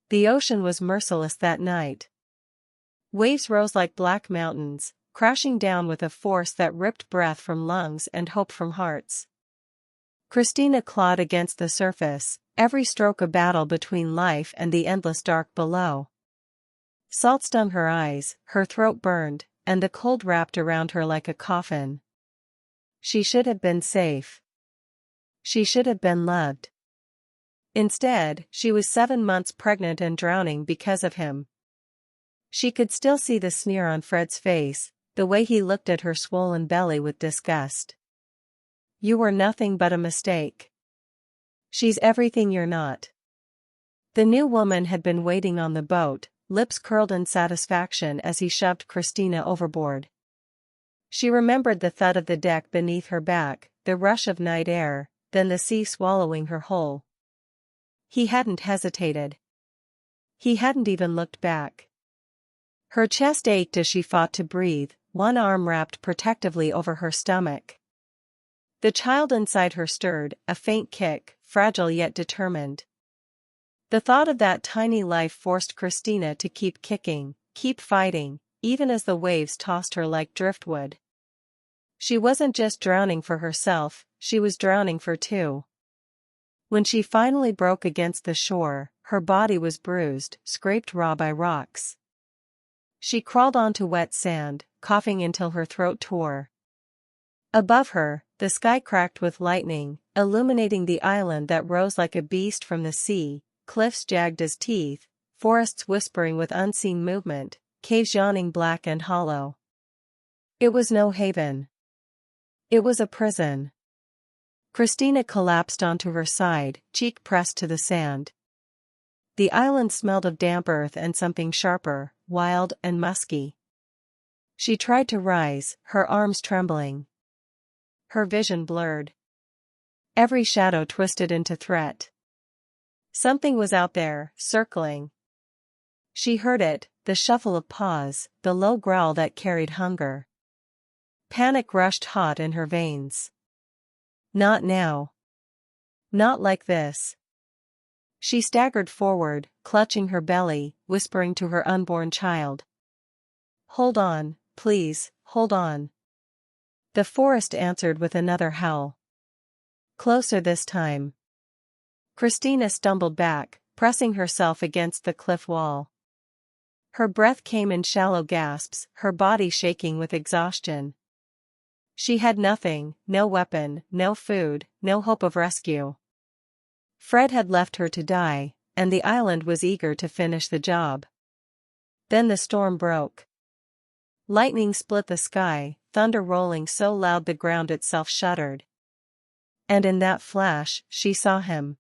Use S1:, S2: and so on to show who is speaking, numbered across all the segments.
S1: The ocean was merciless that night. Waves rose like black mountains, crashing down with a force that ripped breath from lungs and hope from hearts. Christina clawed against the surface, every stroke a battle between life and the endless dark below. Salt stung her eyes, her throat burned, and the cold wrapped around her like a coffin. She should have been safe. She should have been loved. Instead, she was 7 months pregnant and drowning because of him. She could still see the sneer on Fred's face, the way he looked at her swollen belly with disgust. You were nothing but a mistake. She's everything you're not. The new woman had been waiting on the boat, lips curled in satisfaction as he shoved Christina overboard. She remembered the thud of the deck beneath her back, the rush of night air, then the sea swallowing her whole. He hadn't hesitated. He hadn't even looked back. Her chest ached as she fought to breathe, one arm wrapped protectively over her stomach. The child inside her stirred, a faint kick, fragile yet determined. The thought of that tiny life forced Christina to keep kicking, keep fighting, even as the waves tossed her like driftwood. She wasn't just drowning for herself, she was drowning for two. When she finally broke against the shore, her body was bruised, scraped raw by rocks. She crawled onto wet sand, coughing until her throat tore. Above her, the sky cracked with lightning, illuminating the island that rose like a beast from the sea, cliffs jagged as teeth, forests whispering with unseen movement, caves yawning black and hollow. It was no haven. It was a prison. Christina collapsed onto her side, cheek pressed to the sand. The island smelled of damp earth and something sharper, wild and musky. She tried to rise, her arms trembling. Her vision blurred. Every shadow twisted into threat. Something was out there, circling. She heard it, the shuffle of paws, the low growl that carried hunger. Panic rushed hot in her veins. Not now. Not like this. She staggered forward, clutching her belly, whispering to her unborn child. Hold on, please, hold on. The forest answered with another howl. Closer this time. Christina stumbled back, pressing herself against the cliff wall. Her breath came in shallow gasps, her body shaking with exhaustion. She had nothing, no weapon, no food, no hope of rescue. Fred had left her to die, and the island was eager to finish the job. Then the storm broke. Lightning split the sky, thunder rolling so loud the ground itself shuddered. And in that flash, she saw him.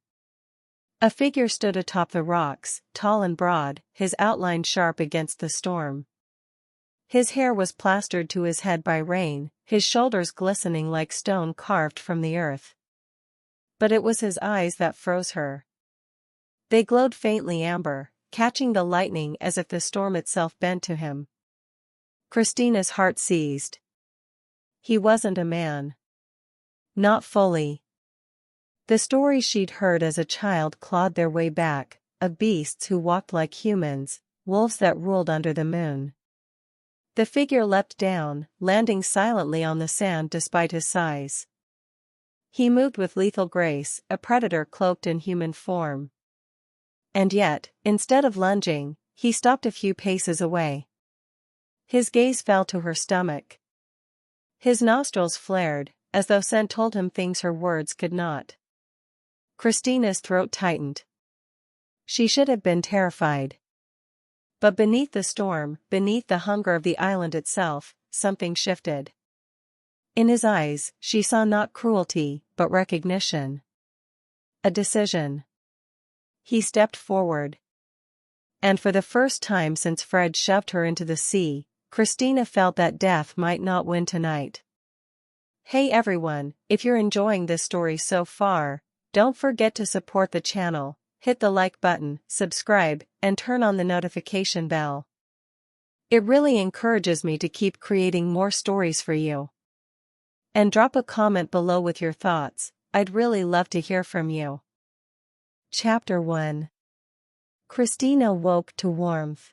S1: A figure stood atop the rocks, tall and broad, his outline sharp against the storm. His hair was plastered to his head by rain, his shoulders glistening like stone carved from the earth. But it was his eyes that froze her. They glowed faintly amber, catching the lightning as if the storm itself bent to him. Christina's heart seized. He wasn't a man. Not fully. The stories she'd heard as a child clawed their way back, of beasts who walked like humans, wolves that ruled under the moon. The figure leapt down, landing silently on the sand despite his size. He moved with lethal grace, a predator cloaked in human form. And yet, instead of lunging, he stopped a few paces away. His gaze fell to her stomach. His nostrils flared, as though scent told him things her words could not. Christina's throat tightened. She should have been terrified. But beneath the storm, beneath the hunger of the island itself, something shifted. In his eyes, she saw not cruelty, but recognition. A decision. He stepped forward. And for the first time since Fred shoved her into the sea, Christina felt that death might not win tonight. Hey everyone, if you're enjoying this story so far, don't forget to support the channel. Hit the like button, subscribe, and turn on the notification bell. It really encourages me to keep creating more stories for you. And drop a comment below with your thoughts, I'd really love to hear from you. Chapter 1. Christina woke to warmth.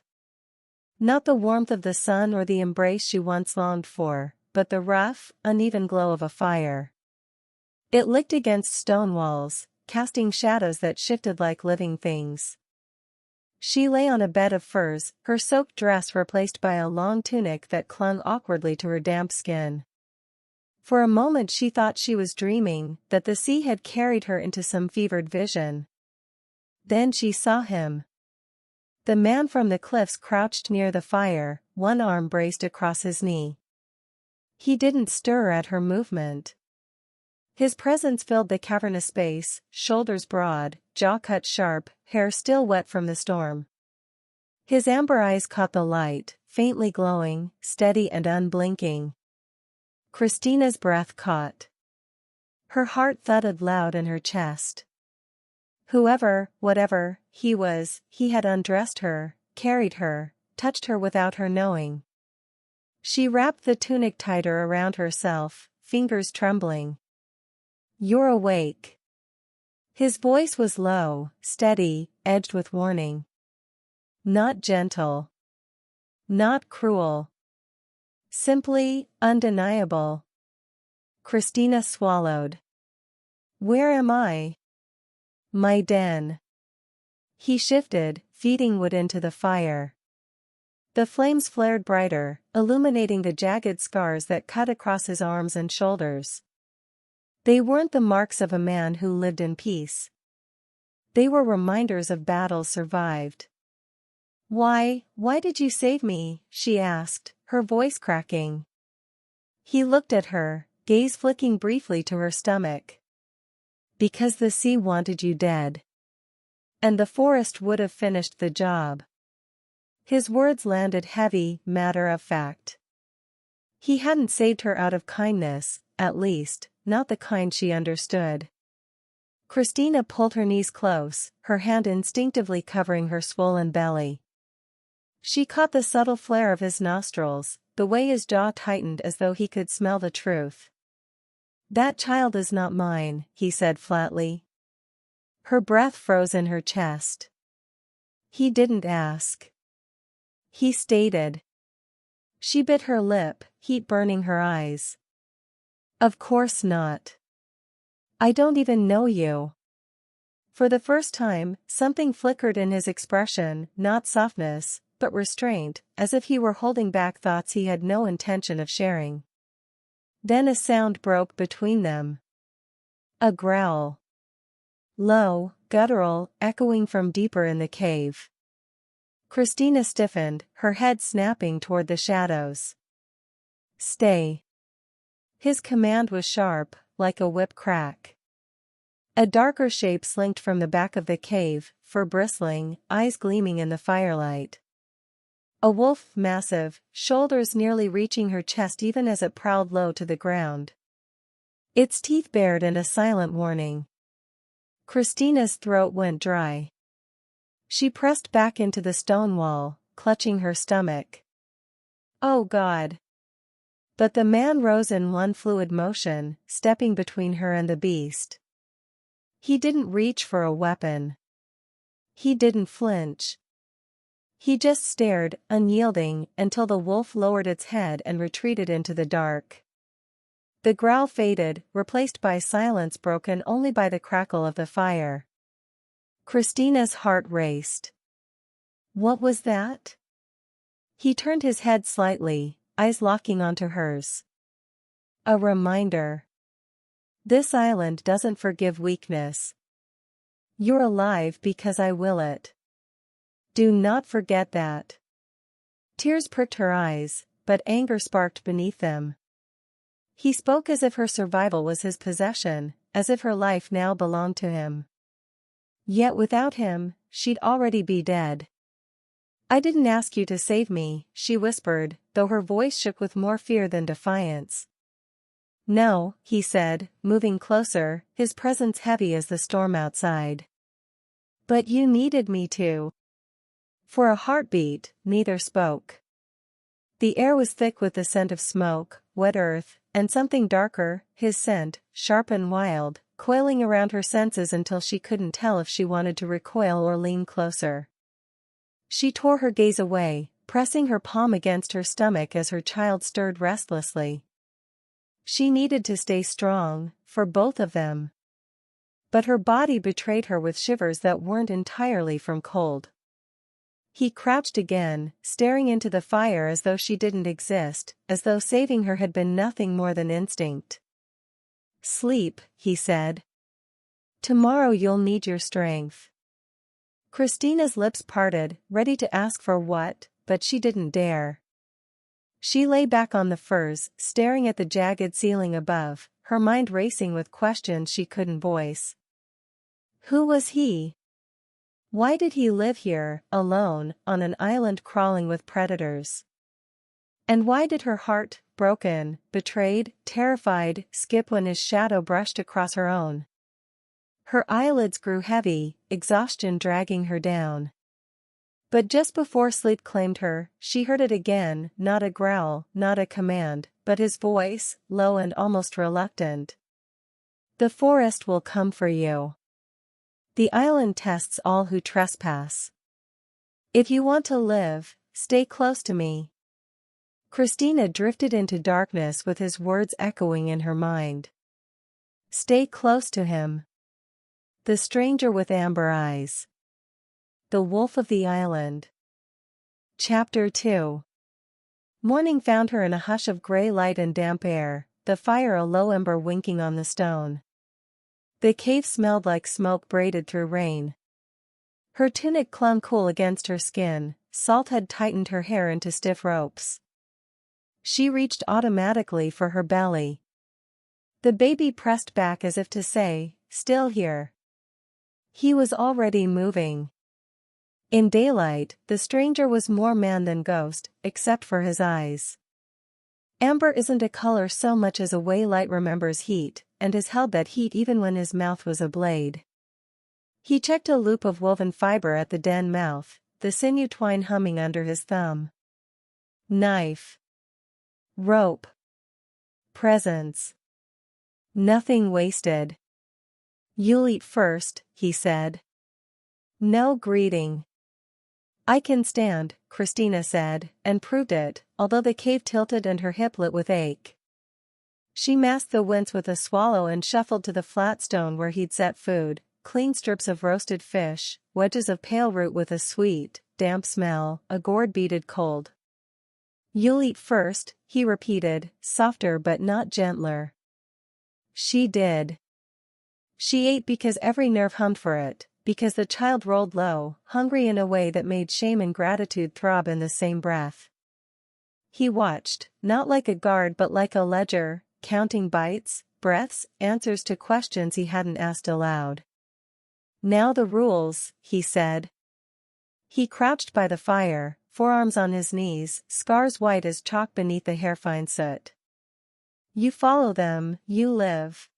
S1: Not the warmth of the sun or the embrace she once longed for, but the rough, uneven glow of a fire. It licked against stone walls, casting shadows that shifted like living things. She lay on a bed of furs, her soaked dress replaced by a long tunic that clung awkwardly to her damp skin. For a moment she thought she was dreaming, that the sea had carried her into some fevered vision. Then she saw him. The man from the cliffs crouched near the fire, one arm braced across his knee. He didn't stir at her movement. His presence filled the cavernous space, shoulders broad, jaw cut sharp, hair still wet from the storm. His amber eyes caught the light, faintly glowing, steady and unblinking. Christina's breath caught. Her heart thudded loud in her chest. Whoever, whatever, he was, he had undressed her, carried her, touched her without her knowing. She wrapped the tunic tighter around herself, fingers trembling. "You're awake." His voice was low, steady, edged with warning. Not gentle. Not cruel. Simply, undeniable. Christina swallowed. "Where am I?" "My den." He shifted, feeding wood into the fire. The flames flared brighter, illuminating the jagged scars that cut across his arms and shoulders. They weren't the marks of a man who lived in peace. They were reminders of battles survived. Why did you save me?" she asked, her voice cracking. He looked at her, gaze flicking briefly to her stomach. "Because the sea wanted you dead. And the forest would have finished the job." His words landed heavy, matter of fact. He hadn't saved her out of kindness, at least, not the kind she understood. Christina pulled her knees close, her hand instinctively covering her swollen belly. She caught the subtle flare of his nostrils, the way his jaw tightened as though he could smell the truth. "That child is not mine," he said flatly. Her breath froze in her chest. He didn't ask. He stated. She bit her lip, heat burning her eyes. "Of course not. I don't even know you." For the first time, something flickered in his expression, not softness, but restraint, as if he were holding back thoughts he had no intention of sharing. Then a sound broke between them. A growl. Low, guttural, echoing from deeper in the cave. Christina stiffened, her head snapping toward the shadows. "Stay." His command was sharp, like a whip crack. A darker shape slinked from the back of the cave, fur bristling, eyes gleaming in the firelight. A wolf, massive, shoulders nearly reaching her chest even as it prowled low to the ground. Its teeth bared in a silent warning. Christina's throat went dry. She pressed back into the stone wall, clutching her stomach. "Oh God." But the man rose in one fluid motion, stepping between her and the beast. He didn't reach for a weapon. He didn't flinch. He just stared, unyielding, until the wolf lowered its head and retreated into the dark. The growl faded, replaced by silence broken only by the crackle of the fire. Christina's heart raced. What was that? He turned his head slightly, eyes locking onto hers. A reminder. This island doesn't forgive weakness. You're alive because I will it. Do not forget that. Tears pricked her eyes, but anger sparked beneath them. He spoke as if her survival was his possession, as if her life now belonged to him. Yet without him, she'd already be dead. "I didn't ask you to save me," she whispered, though her voice shook with more fear than defiance. "No," he said, moving closer, his presence heavy as the storm outside. "But you needed me to." For a heartbeat, neither spoke. The air was thick with the scent of smoke, wet earth, and something darker, his scent, sharp and wild, coiling around her senses until she couldn't tell if she wanted to recoil or lean closer. She tore her gaze away, pressing her palm against her stomach as her child stirred restlessly. She needed to stay strong, for both of them. But her body betrayed her with shivers that weren't entirely from cold. He crouched again, staring into the fire as though she didn't exist, as though saving her had been nothing more than instinct. "Sleep," he said. "Tomorrow you'll need your strength." Christina's lips parted, ready to ask for what, but she didn't dare. She lay back on the furs, staring at the jagged ceiling above, her mind racing with questions she couldn't voice. Who was he? Why did he live here, alone, on an island crawling with predators? And why did her heart, broken, betrayed, terrified, skip when his shadow brushed across her own? Her eyelids grew heavy, exhaustion dragging her down. But just before sleep claimed her, she heard it again, not a growl, not a command, but his voice, low and almost reluctant. "The forest will come for you. The island tests all who trespass. If you want to live, stay close to me." Christina drifted into darkness with his words echoing in her mind. Stay close to him. The stranger with amber eyes. The wolf of the island. Chapter 2. Morning found her in a hush of gray light and damp air, the fire a low ember winking on the stone. The cave smelled like smoke braided through rain. Her tunic clung cool against her skin, salt had tightened her hair into stiff ropes. She reached automatically for her belly. The baby pressed back as if to say, "Still here." He was already moving. In daylight, the stranger was more man than ghost, except for his eyes. Amber isn't a color so much as a way light remembers heat, and has held that heat even when his mouth was a blade. He checked a loop of woven fiber at the den mouth, the sinew twine humming under his thumb. Knife. Rope. Presents. Nothing wasted. "You'll eat first," he said. No greeting. "I can stand," Christina said, and proved it, although the cave tilted and her hip lit with ache. She masked the wince with a swallow and shuffled to the flat stone where he'd set food, clean strips of roasted fish, wedges of pale root with a sweet, damp smell, a gourd beaded cold. "You'll eat first," he repeated, softer but not gentler. She did. She ate because every nerve hummed for it, because the child rolled low, hungry in a way that made shame and gratitude throb in the same breath. He watched, not like a guard but like a ledger, counting bites, breaths, answers to questions he hadn't asked aloud. "Now the rules," he said. He crouched by the fire, forearms on his knees, scars white as chalk beneath the hair-fine soot. "You follow them, you live.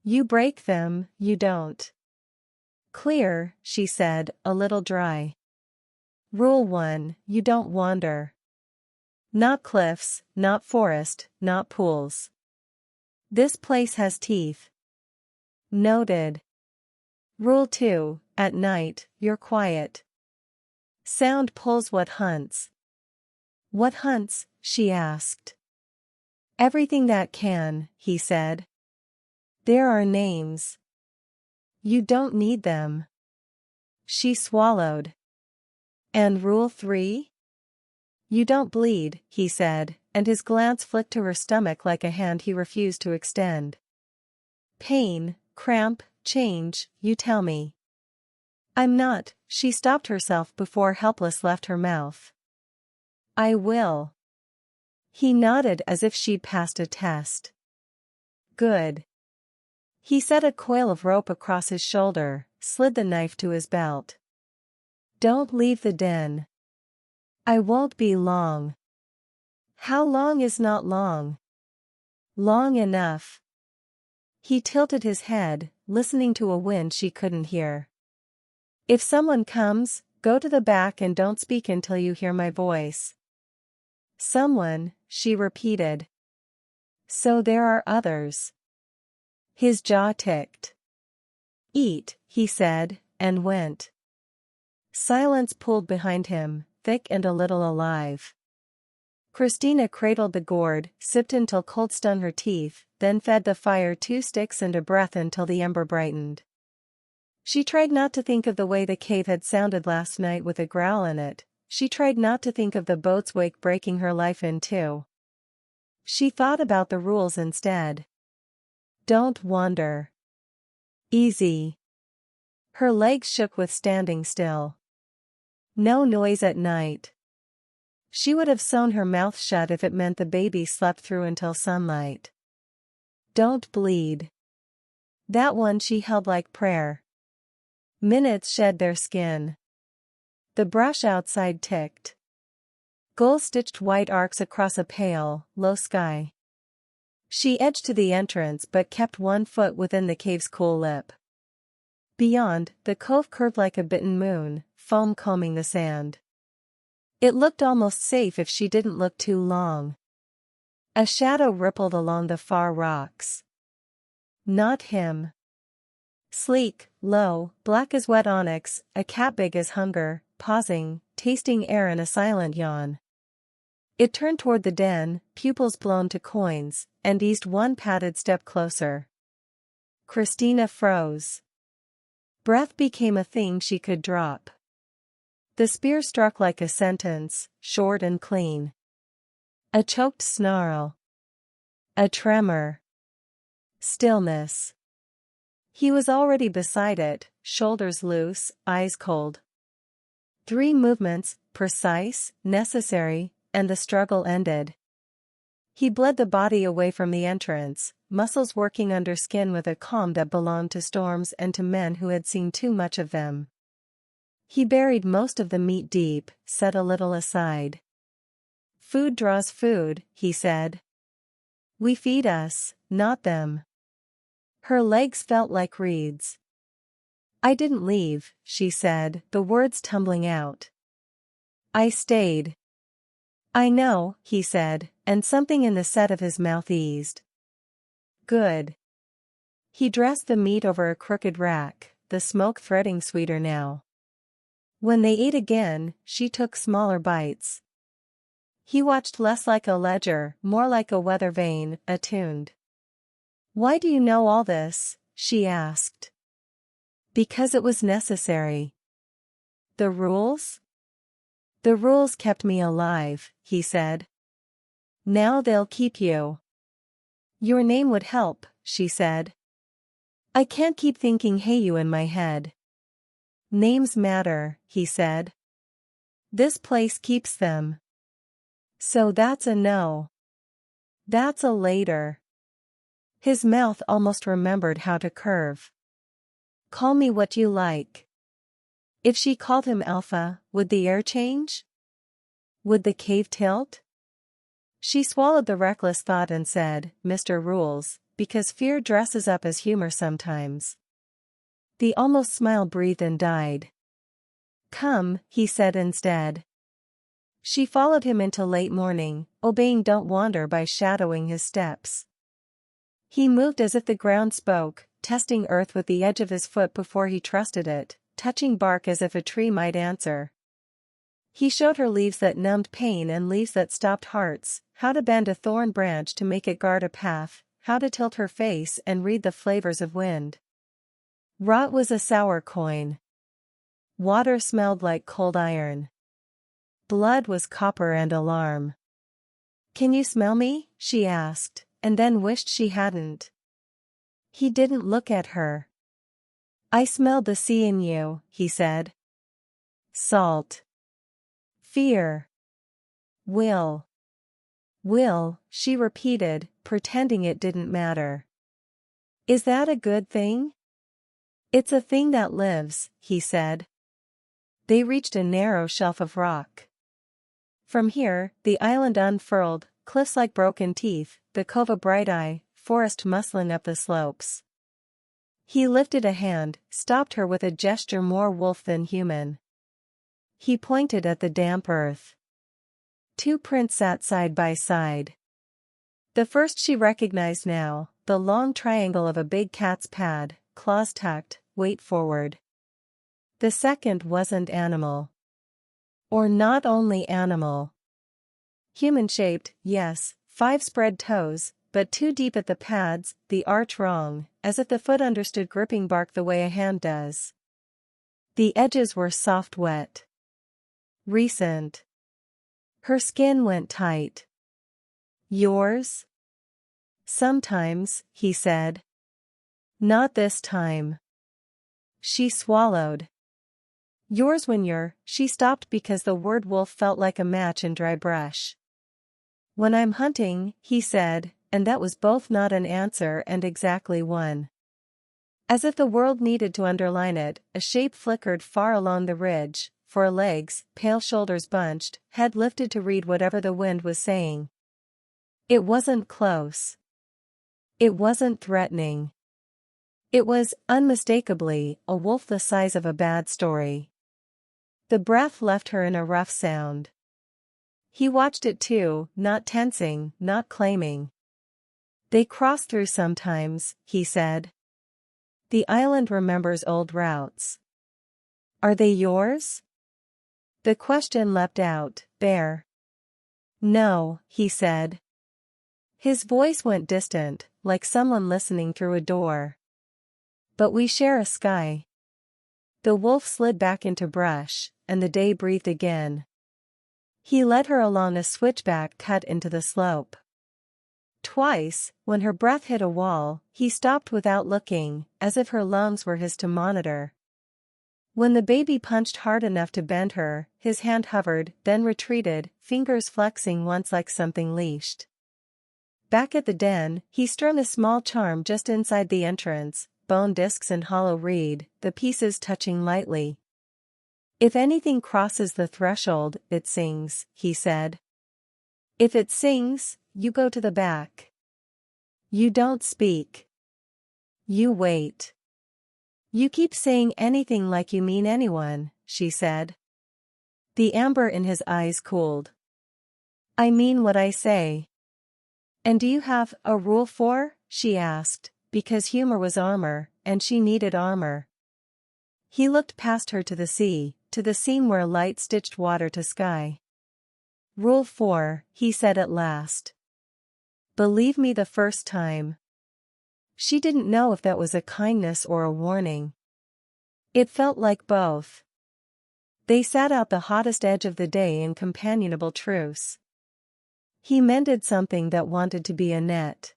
S1: You break them, you don't." "Clear," she said, a little dry. "Rule 1, you don't wander. Not cliffs, not forest, not pools. This place has teeth." "Noted." "Rule 2, at night, you're quiet. Sound pulls what hunts." "What hunts?" she asked. "Everything that can," he said. "There are names. You don't need them." She swallowed. "And rule 3? You don't bleed," he said, and his glance flicked to her stomach like a hand he refused to extend. "Pain, cramp, change, you tell me." "I'm not," she stopped herself before helpless left her mouth. "I will." He nodded as if she'd passed a test. "Good." He set a coil of rope across his shoulder, slid the knife to his belt. "Don't leave the den." "I won't be long." "How long is not long?" "Long enough." He tilted his head, listening to a wind she couldn't hear. "If someone comes, go to the back and don't speak until you hear my voice." "Someone," she repeated. "So there are others." His jaw ticked. "Eat," he said, and went. Silence pulled behind him, thick and a little alive. Christina cradled the gourd, sipped until cold stung her teeth, then fed the fire 2 sticks and a breath until the ember brightened. She tried not to think of the way the cave had sounded last night with a growl in it. She tried not to think of the boat's wake breaking her life in two. She thought about the rules instead. Don't wander. Easy. Her legs shook with standing still. No noise at night. She would have sewn her mouth shut if it meant the baby slept through until sunlight. Don't bleed. That one she held like prayer. Minutes shed their skin. The brush outside ticked. Gulls stitched white arcs across a pale, low sky. She edged to the entrance but kept 1 foot within the cave's cool lip. Beyond, the cove curved like a bitten moon, foam combing the sand. It looked almost safe if she didn't look too long. A shadow rippled along the far rocks. Not him. Sleek, low, black as wet onyx, a cat big as hunger, pausing, tasting air in a silent yawn. It turned toward the den, pupils blown to coins, and eased 1 padded step closer. Christina froze. Breath became a thing she could drop. The spear struck like a sentence, short and clean. A choked snarl. A tremor. Stillness. He was already beside it, shoulders loose, eyes cold. 3 movements, precise, necessary, and the struggle ended. He bled the body away from the entrance, muscles working under skin with a calm that belonged to storms and to men who had seen too much of them. He buried most of the meat deep, set a little aside. Food draws food, he said. We feed us, not them. Her legs felt like reeds. I didn't leave, she said, the words tumbling out. I stayed. I know, he said, and something in the set of his mouth eased. Good. He dressed the meat over a crooked rack, the smoke threading sweeter now. When they ate again, she took smaller bites. He watched less like a ledger, more like a weather vane, attuned. Why do you know all this? She asked. Because it was necessary. The rules? The rules kept me alive, he said. Now they'll keep you. Your name would help, she said. I can't keep thinking hey you in my head. Names matter, he said. This place keeps them. So that's a no. That's a later. His mouth almost remembered how to curve. Call me what you like. If she called him Alpha, would the air change? Would the cave tilt? She swallowed the reckless thought and said, Mr. Rules, because fear dresses up as humor sometimes. The almost smile breathed and died. Come, he said instead. She followed him into late morning, obeying Don't Wander by shadowing his steps. He moved as if the ground spoke, testing earth with the edge of his foot before he trusted it, touching bark as if a tree might answer. He showed her leaves that numbed pain and leaves that stopped hearts, how to bend a thorn branch to make it guard a path, how to tilt her face and read the flavors of wind. Rot was a sour coin. Water smelled like cold iron. Blood was copper and alarm. Can you smell me? She asked, and then wished she hadn't. He didn't look at her. I smelled the sea in you, he said. Salt. Fear. Will. Will, she repeated, pretending it didn't matter. Is that a good thing? It's a thing that lives, he said. They reached a narrow shelf of rock. From here, the island unfurled, cliffs like broken teeth, the cove a bright eye, forest muscling up the slopes. He lifted a hand, stopped her with a gesture more wolf than human. He pointed at the damp earth. 2 prints sat side by side. The first she recognized now, the long triangle of a big cat's pad, claws tucked, weight forward. The second wasn't animal. Or not only animal. Human-shaped, yes, 5 spread toes, but too deep at the pads, the arch wrong, as if the foot understood gripping bark the way a hand does. The edges were soft wet. Recent. Her skin went tight. Yours? Sometimes, he said. Not this time. She swallowed. Yours when you're. She stopped because the word wolf felt like a match in dry brush. When I'm hunting, he said, and that was both not an answer and exactly one. As if the world needed to underline it, a shape flickered far along the ridge, 4 legs, pale shoulders bunched, head lifted to read whatever the wind was saying. It wasn't close. It wasn't threatening. It was, unmistakably, a wolf the size of a bad story. The breath left her in a rough sound. He watched it too, not tensing, not claiming. They cross through sometimes, he said. The island remembers old routes. Are they yours? The question leapt out, bare. No, he said. His voice went distant, like someone listening through a door. But we share a sky. The wolf slid back into brush, and the day breathed again. He led her along a switchback cut into the slope. Twice, when her breath hit a wall, he stopped without looking, as if her lungs were his to monitor. When the baby punched hard enough to bend her, his hand hovered, then retreated, fingers flexing once like something leashed. Back at the den, he strung a small charm just inside the entrance, bone discs and hollow reed, the pieces touching lightly. If anything crosses the threshold, it sings, he said. If it sings, you go to the back. You don't speak. You wait. You keep saying anything like you mean anyone, she said. The amber in his eyes cooled. I mean what I say. And do you have a rule for? She asked, because humor was armor, and she needed armor. He looked past her to the scene where light stitched water to sky. Rule 4, he said at last. Believe me the first time. She didn't know if that was a kindness or a warning. It felt like both. They sat out the hottest edge of the day in companionable truce. He mended something that wanted to be a net.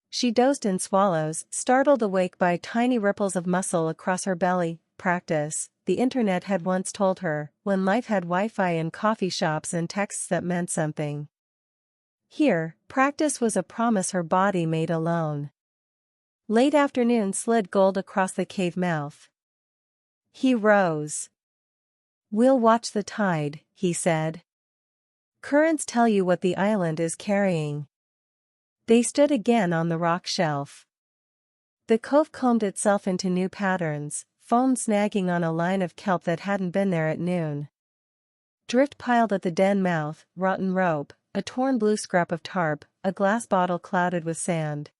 S1: She dozed in swallows, startled awake by tiny ripples of muscle across her belly. Practice, the internet had once told her, when life had Wi-Fi and coffee shops and texts that meant something. Here, practice was a promise her body made alone. Late afternoon slid gold across the cave mouth. He rose. We'll watch the tide, he said. Currents tell you what the island is carrying. They stood again on the rock shelf. The cove combed itself into new patterns, foam snagging on a line of kelp that hadn't been there at noon. Drift piled at the den mouth, rotten rope, a torn blue scrap of tarp, a glass bottle clouded with sand.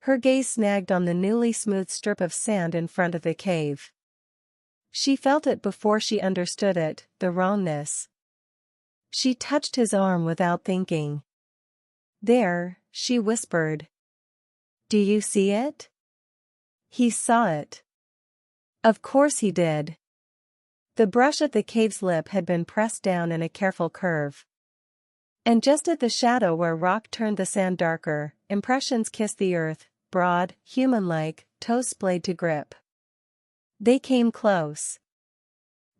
S1: Her gaze snagged on the newly smoothed strip of sand in front of the cave. She felt it before she understood it, the wrongness. She touched his arm without thinking. There, she whispered. Do you see it? He saw it. Of course he did. The brush at the cave's lip had been pressed down in a careful curve. And just at the shadow where rock turned the sand darker, impressions kissed the earth, broad, human-like, toes splayed to grip. They came close.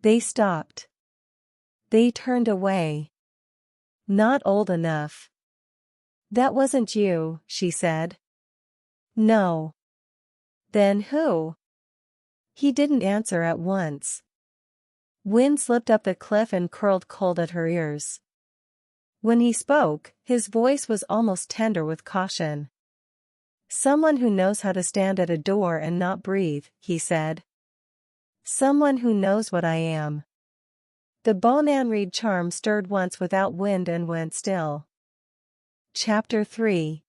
S1: They stopped. They turned away. Not old enough. That wasn't you, she said. No. Then who? He didn't answer at once. Wind slipped up the cliff and curled cold at her ears. When he spoke, his voice was almost tender with caution. Someone who knows how to stand at a door and not breathe, he said. Someone who knows what I am. The Bonan Reed charm stirred once without wind and went still. Chapter 3.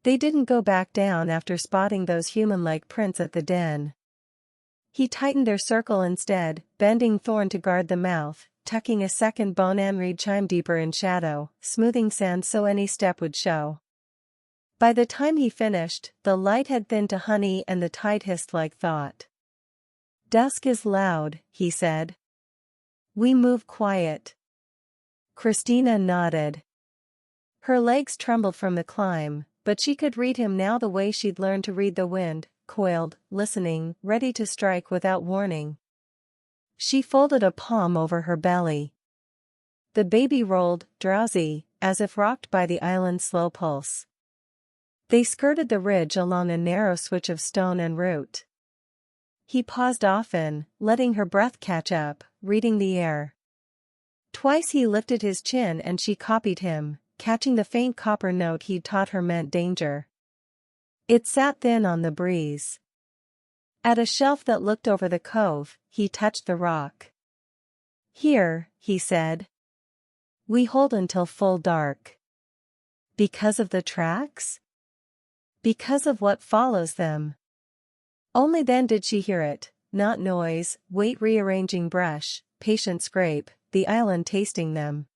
S1: They didn't go back down after spotting those human-like prints at the den. He tightened their circle instead, bending Thorn to guard the mouth, tucking a second bone and reed chime deeper in shadow, smoothing sand so any step would show. By the time he finished, the light had thinned to honey and the tide hissed like thought. Dusk is loud, he said. We move quiet. Christina nodded. Her legs trembled from the climb, but she could read him now the way she'd learned to read the wind, coiled, listening, ready to strike without warning. She folded a palm over her belly. The baby rolled, drowsy, as if rocked by the island's slow pulse. They skirted the ridge along a narrow switch of stone and root. He paused often, letting her breath catch up, reading the air. Twice he lifted his chin and she copied him, catching the faint copper note he'd taught her meant danger. It sat thin on the breeze. At a shelf that looked over the cove, he touched the rock. Here, he said. We hold until full dark. Because of the tracks? Because of what follows them. Only then did she hear it, not noise, weight rearranging brush, patient scrape, the island tasting them.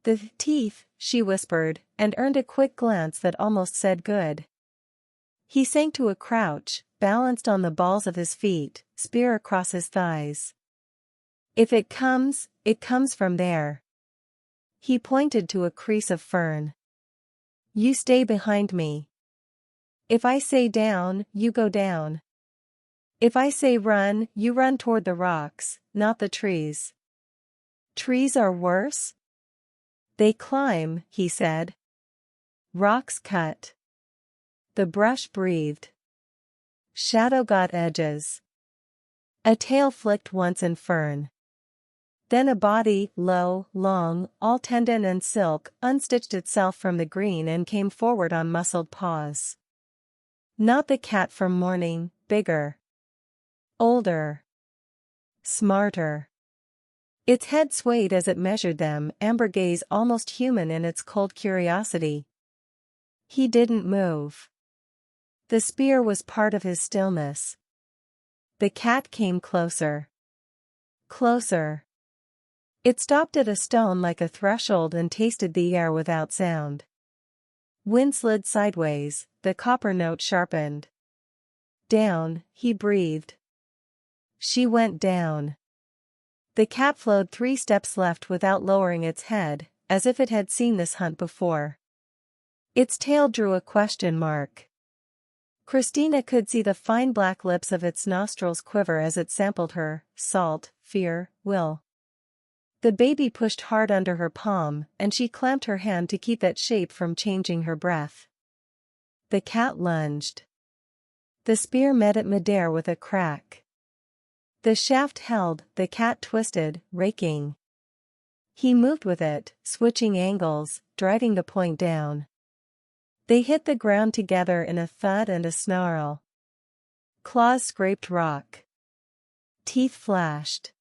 S1: The teeth, she whispered, and earned a quick glance that almost said good. He sank to a crouch, balanced on the balls of his feet, spear across his thighs. If it comes from there. He pointed to a crease of fern. You stay behind me. If I say down, you go down. If I say run, you run toward the rocks, not the trees. Trees are worse? They climb, he said. Rocks cut. The brush breathed. Shadow got edges. A tail flicked once in fern. Then a body, low, long, all tendon and silk, unstitched itself from the green and came forward on muscled paws. Not the cat from morning, bigger. Older. Smarter. Its head swayed as it measured them, amber gaze almost human in its cold curiosity. He didn't move. The spear was part of his stillness. The cat came closer. Closer. It stopped at a stone like a threshold and tasted the air without sound. Wind slid sideways, the copper note sharpened. Down, he breathed. She went down. The cat flowed 3 steps left without lowering its head, as if it had seen this hunt before. Its tail drew a question mark. Christina could see the fine black lips of its nostrils quiver as it sampled her, salt, fear, will. The baby pushed hard under her palm, and she clamped her hand to keep that shape from changing her breath. The cat lunged. The spear met at midair with a crack. The shaft held, the cat twisted, raking. He moved with it, switching angles, driving the point down. They hit the ground together in a thud and a snarl. Claws scraped rock. Teeth flashed.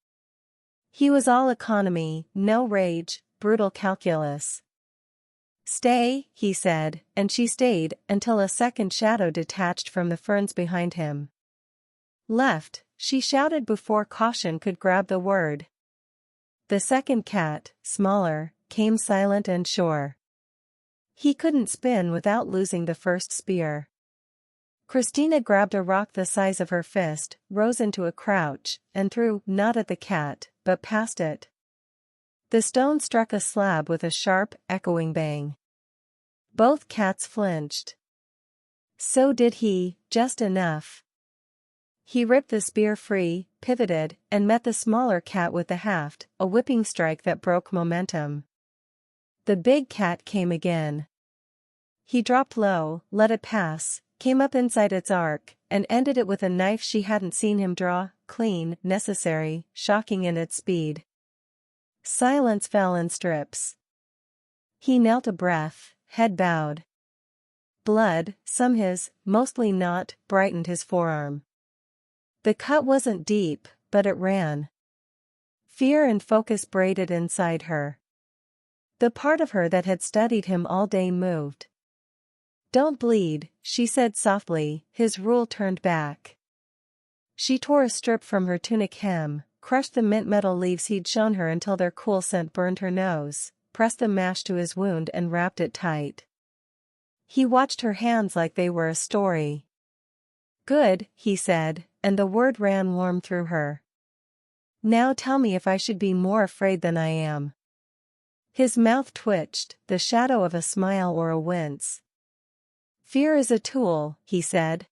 S1: He was all economy, no rage, brutal calculus. Stay, he said, and she stayed, until a second shadow detached from the ferns behind him. Left, she shouted before caution could grab the word. The second cat, smaller, came silent and sure. He couldn't spin without losing the first spear. Christina grabbed a rock the size of her fist, rose into a crouch, and threw, not at the cat, but past it. The stone struck a slab with a sharp, echoing bang. Both cats flinched. So did he, just enough. He ripped the spear free, pivoted, and met the smaller cat with the haft, a whipping strike that broke momentum. The big cat came again. He dropped low, let it pass, came up inside its arc, and ended it with a knife she hadn't seen him draw, clean, necessary, shocking in its speed. Silence fell in strips. He knelt a breath, head bowed. Blood, some his, mostly not, brightened his forearm. The cut wasn't deep, but it ran. Fear and focus braided inside her. The part of her that had studied him all day moved. Don't bleed, she said softly, his rule turned back. She tore a strip from her tunic hem, crushed the mint metal leaves he'd shown her until their cool scent burned her nose, pressed the mash to his wound and wrapped it tight. He watched her hands like they were a story. "Good," he said, and the word ran warm through her. "Now tell me if I should be more afraid than I am." His mouth twitched, the shadow of a smile or a wince. "Fear is a tool," he said.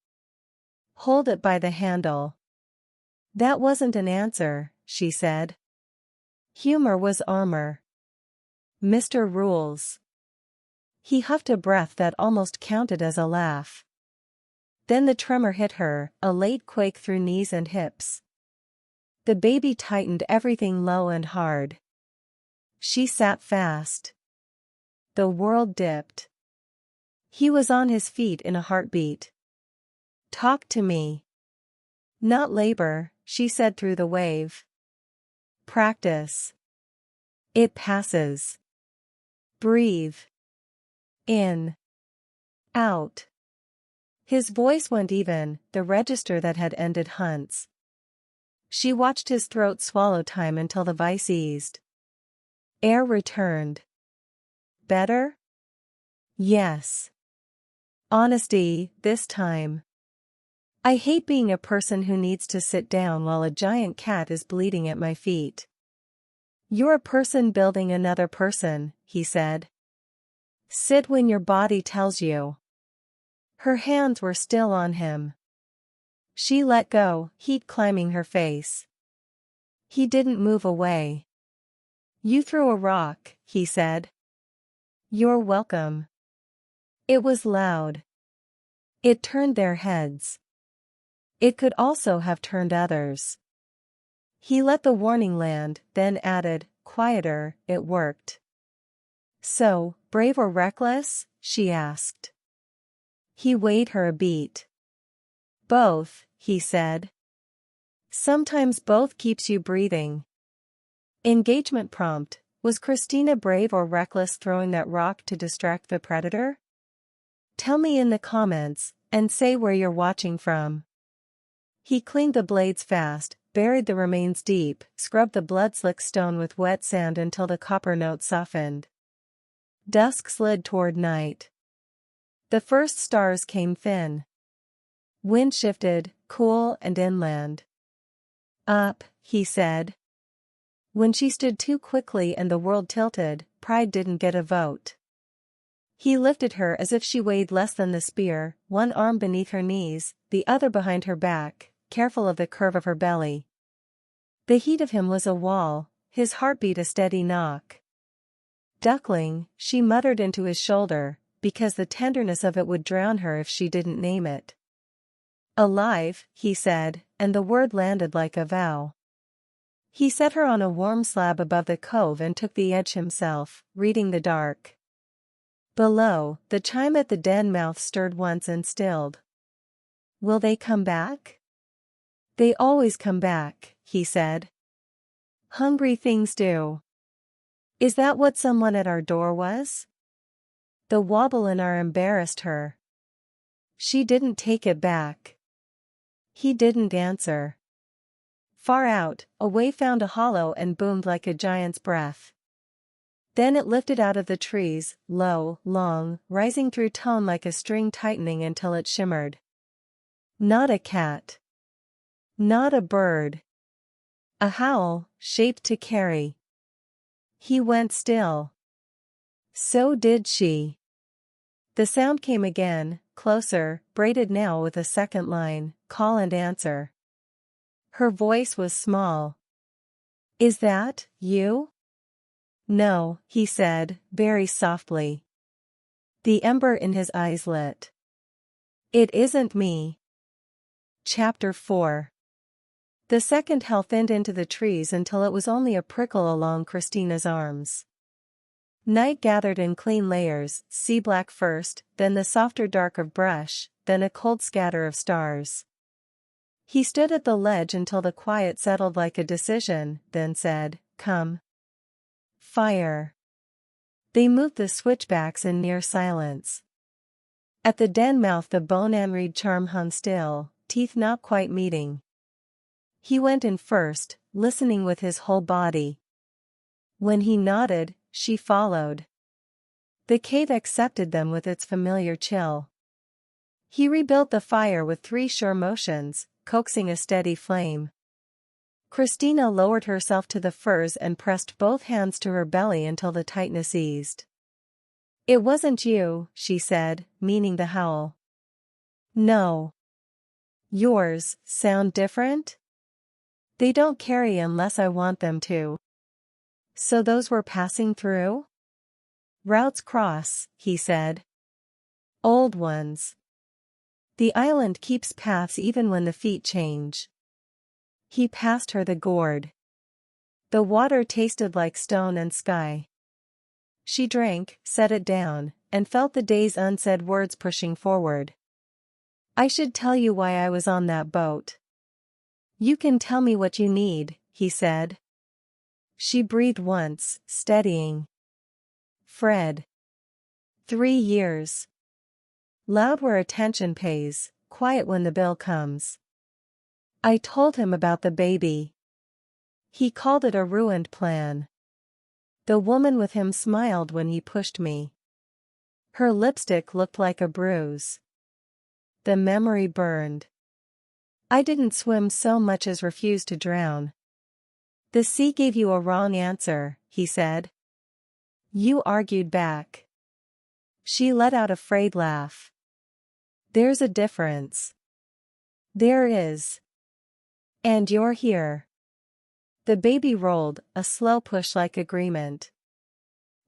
S1: "Hold it by the handle." That wasn't an answer, she said. Humor was armor. Mr. Rules. He huffed a breath that almost counted as a laugh. Then the tremor hit her, a late quake through knees and hips. The baby tightened everything low and hard. She sat fast. The world dipped. He was on his feet in a heartbeat. "Talk to me." "Not labor," she said through the wave. "Practice. It passes. Breathe. In. Out." His voice went even, the register that had ended hunts. She watched his throat swallow time until the vice eased. Air returned. Better? Yes. Honesty, this time. "I hate being a person who needs to sit down while a giant cat is bleeding at my feet." "You're a person building another person," he said. "Sit when your body tells you." Her hands were still on him. She let go, heat climbing her face. He didn't move away. "You threw a rock," he said. "You're welcome." It was loud. It turned their heads. It could also have turned others. He let the warning land, then added, quieter, "It worked." "So, brave or reckless?" she asked. He weighed her a beat. "Both," he said. "Sometimes both keeps you breathing." Engagement prompt: was Christina brave or reckless throwing that rock to distract the predator? Tell me in the comments, and say where you're watching from. He cleaned the blades fast, buried the remains deep, scrubbed the blood-slick stone with wet sand until the copper note softened. Dusk slid toward night. The first stars came thin. Wind shifted, cool and inland. "Up," he said. When she stood too quickly and the world tilted, pride didn't get a vote. He lifted her as if she weighed less than the spear, one arm beneath her knees, the other behind her back, careful of the curve of her belly. The heat of him was a wall, his heartbeat a steady knock. "Duckling," she muttered into his shoulder, because the tenderness of it would drown her if she didn't name it. "Alive," he said, and the word landed like a vow. He set her on a warm slab above the cove and took the edge himself, reading the dark. Below, the chime at the den mouth stirred once and stilled. "Will they come back?" "They always come back," he said. "Hungry things do." "Is that what someone at our door was?" The wobble in our embarrassed her. She didn't take it back. He didn't answer. Far out, a wave found a hollow and boomed like a giant's breath. Then it lifted out of the trees, low, long, rising through tone like a string tightening until it shimmered. Not a cat. Not a bird. A howl, shaped to carry. He went still. So did she. The sound came again, closer, braided now with a second line, call and answer. Her voice was small. "Is that you?" "No," he said, very softly. The ember in his eyes lit. "It isn't me." Chapter 4. The second hell thinned into the trees until it was only a prickle along Christina's arms. Night gathered in clean layers, sea black first, then the softer dark of brush, then a cold scatter of stars. He stood at the ledge until the quiet settled like a decision, then said, "Come." Fire. They moved the switchbacks in near silence. At the den mouth the bone and reed charm hung still, teeth not quite meeting. He went in first, listening with his whole body. When he nodded, she followed. The cave accepted them with its familiar chill. He rebuilt the fire with 3 sure motions, coaxing a steady flame. Christina lowered herself to the furs and pressed both hands to her belly until the tightness eased. "It wasn't you," she said, meaning the howl. "No. Yours sound different? They don't carry unless I want them to." "So those were passing through?" "Routes cross," he said. "Old ones. The island keeps paths even when the feet change." He passed her the gourd. The water tasted like stone and sky. She drank, set it down, and felt the day's unsaid words pushing forward. "I should tell you why I was on that boat." "You can tell me what you need," he said. She breathed once, steadying. "Fred. 3 years. Loud where attention pays, quiet when the bill comes. I told him about the baby. He called it a ruined plan. The woman with him smiled when he pushed me. Her lipstick looked like a bruise." The memory burned. "I didn't swim so much as refuse to drown." "The sea gave you a wrong answer," he said. "You argued back." She let out a frayed laugh. "There's a difference." "There is. And you're here." The baby rolled, a slow push-like agreement.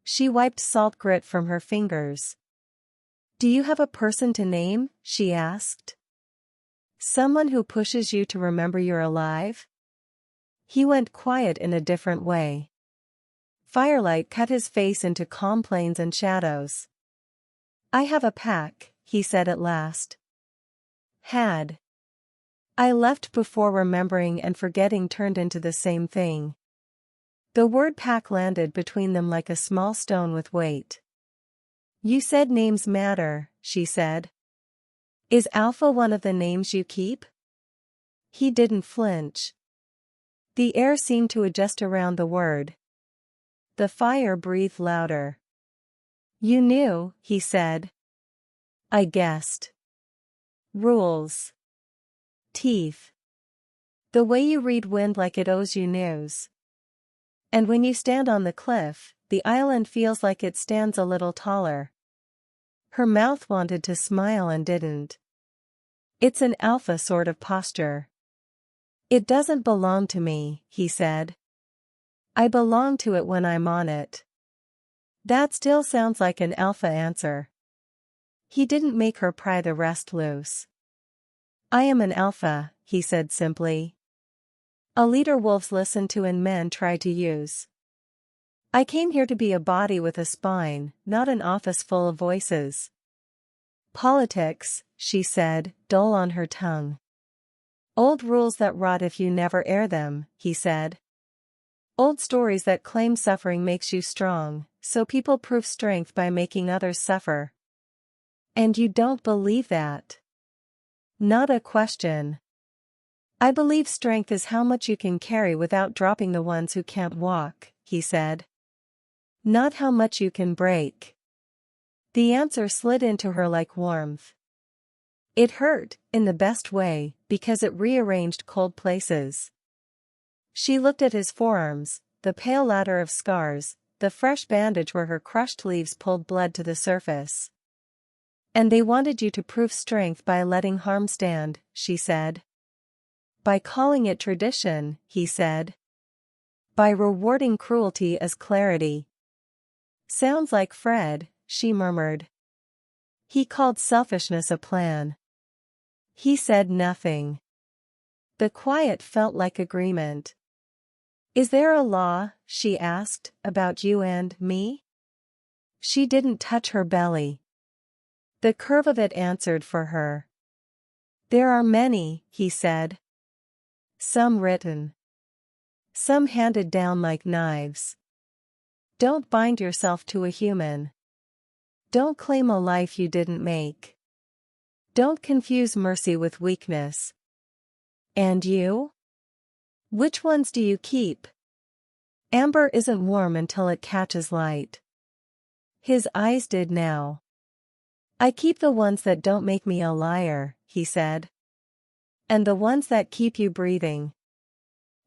S1: She wiped salt grit from her fingers. "Do you have a person to name?" she asked. "Someone who pushes you to remember you're alive?" He went quiet in a different way. Firelight cut his face into calm plains and shadows. "I have a pack," he said at last. "Had. I left before remembering and forgetting turned into the same thing." The word pack landed between them like a small stone with weight. "You said names matter," she said. "Is Alpha one of the names you keep?" He didn't flinch. The air seemed to adjust around the word. The fire breathed louder. "You knew," he said. "I guessed. Rules. Teeth. The way you read wind like it owes you news. And when you stand on the cliff, the island feels like it stands a little taller." Her mouth wanted to smile and didn't. "It's an alpha sort of posture." "It doesn't belong to me," he said. "I belong to it when I'm on it." That still sounds like an alpha answer. He didn't make her pry the rest loose. "I am an alpha," he said simply. "A leader wolves listen to and men try to use. I came here to be a body with a spine, not an office full of voices." "Politics," she said, dull on her tongue. "Old rules that rot if you never air them," he said. "Old stories that claim suffering makes you strong, so people prove strength by making others suffer." "And you don't believe that?" "Not a question. I believe strength is how much you can carry without dropping the ones who can't walk," he said. "Not how much you can break." The answer slid into her like warmth. It hurt, in the best way, because it rearranged cold places. She looked at his forearms, the pale ladder of scars, the fresh bandage where her crushed leaves pulled blood to the surface. "And they wanted you to prove strength by letting harm stand," she said. "By calling it tradition," he said. "By rewarding cruelty as clarity." "Sounds like Fred," she murmured. "He called selfishness a plan." He said nothing. The quiet felt like agreement. "Is there a law," she asked, "about you and me?" She didn't touch her belly. The curve of it answered for her. "There are many," he said. "Some written. Some handed down like knives. Don't bind yourself to a human. Don't claim a life you didn't make. Don't confuse mercy with weakness." "And you?" Which ones do you keep? Amber isn't warm until it catches light. His eyes did now. I keep the ones that don't make me a liar, he said. And the ones that keep you breathing.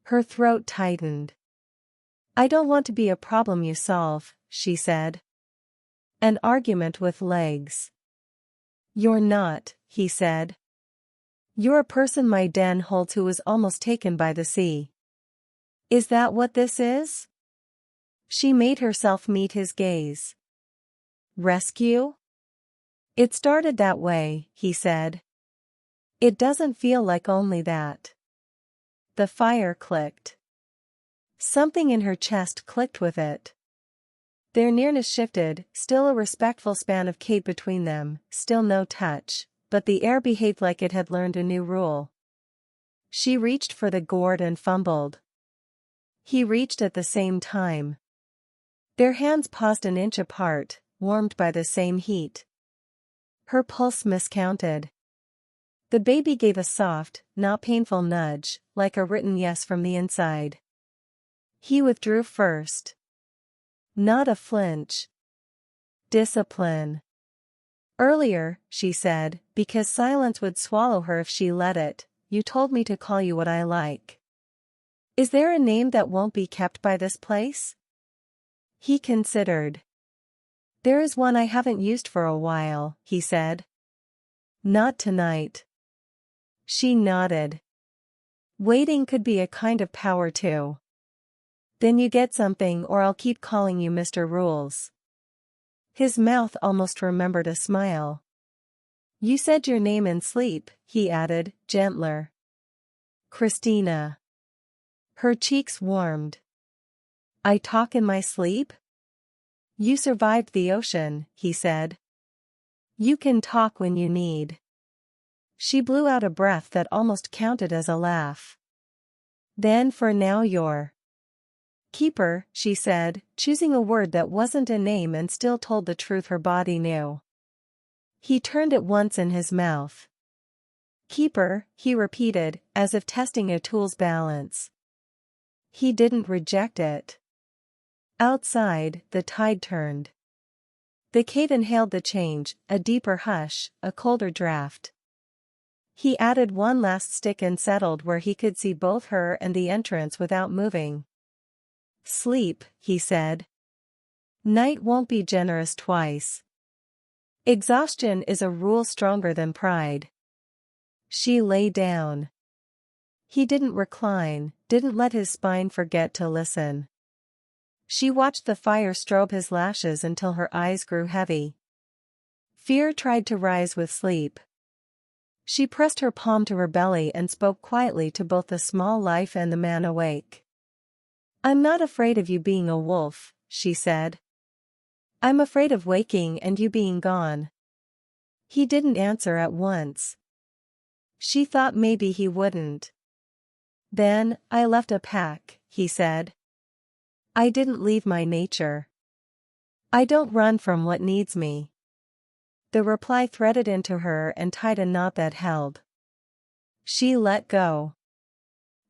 S1: Her throat tightened. I don't want to be a problem you solve, she said. An argument with legs. You're not, he said. You're a person my den holds who was almost taken by the sea. Is that what this is? She made herself meet his gaze. Rescue? It started that way, he said. It doesn't feel like only that. The fire clicked. Something in her chest clicked with it. Their nearness shifted, still a respectful span of cape between them, still no touch, but the air behaved like it had learned a new rule. She reached for the gourd and fumbled. He reached at the same time. Their hands paused an inch apart, warmed by the same heat. Her pulse miscounted. The baby gave a soft, not painful nudge, like a written yes from the inside. He withdrew first. Not a flinch. Discipline. Earlier, she said, because silence would swallow her if she let it, you told me to call you what I like. Is there a name that won't be kept by this place? He considered. There is one I haven't used for a while, he said. Not tonight. She nodded. Waiting could be a kind of power too. Then you get something or I'll keep calling you Mr. Rules. His mouth almost remembered a smile. You said your name in sleep, he added, gentler. Christina. Her cheeks warmed. I talk in my sleep? You survived the ocean, he said. You can talk when you need. She blew out a breath that almost counted as a laugh. Then for now you're keeper, she said, choosing a word that wasn't a name and still told the truth her body knew. He turned it once in his mouth. Keeper, he repeated, as if testing a tool's balance. He didn't reject it. Outside, the tide turned. The cave inhaled the change, a deeper hush, a colder draft. He added one last stick and settled where he could see both her and the entrance without moving. Sleep, he said. Night won't be generous twice. Exhaustion is a rule stronger than pride. She lay down. He didn't recline, didn't let his spine forget to listen. She watched the fire strobe his lashes until her eyes grew heavy. Fear tried to rise with sleep. She pressed her palm to her belly and spoke quietly to both the small life and the man awake. I'm not afraid of you being a wolf, she said. I'm afraid of waking and you being gone. He didn't answer at once. She thought maybe he wouldn't. Then, I left a pack, he said. I didn't leave my nature. I don't run from what needs me. The reply threaded into her and tied a knot that held. She let go.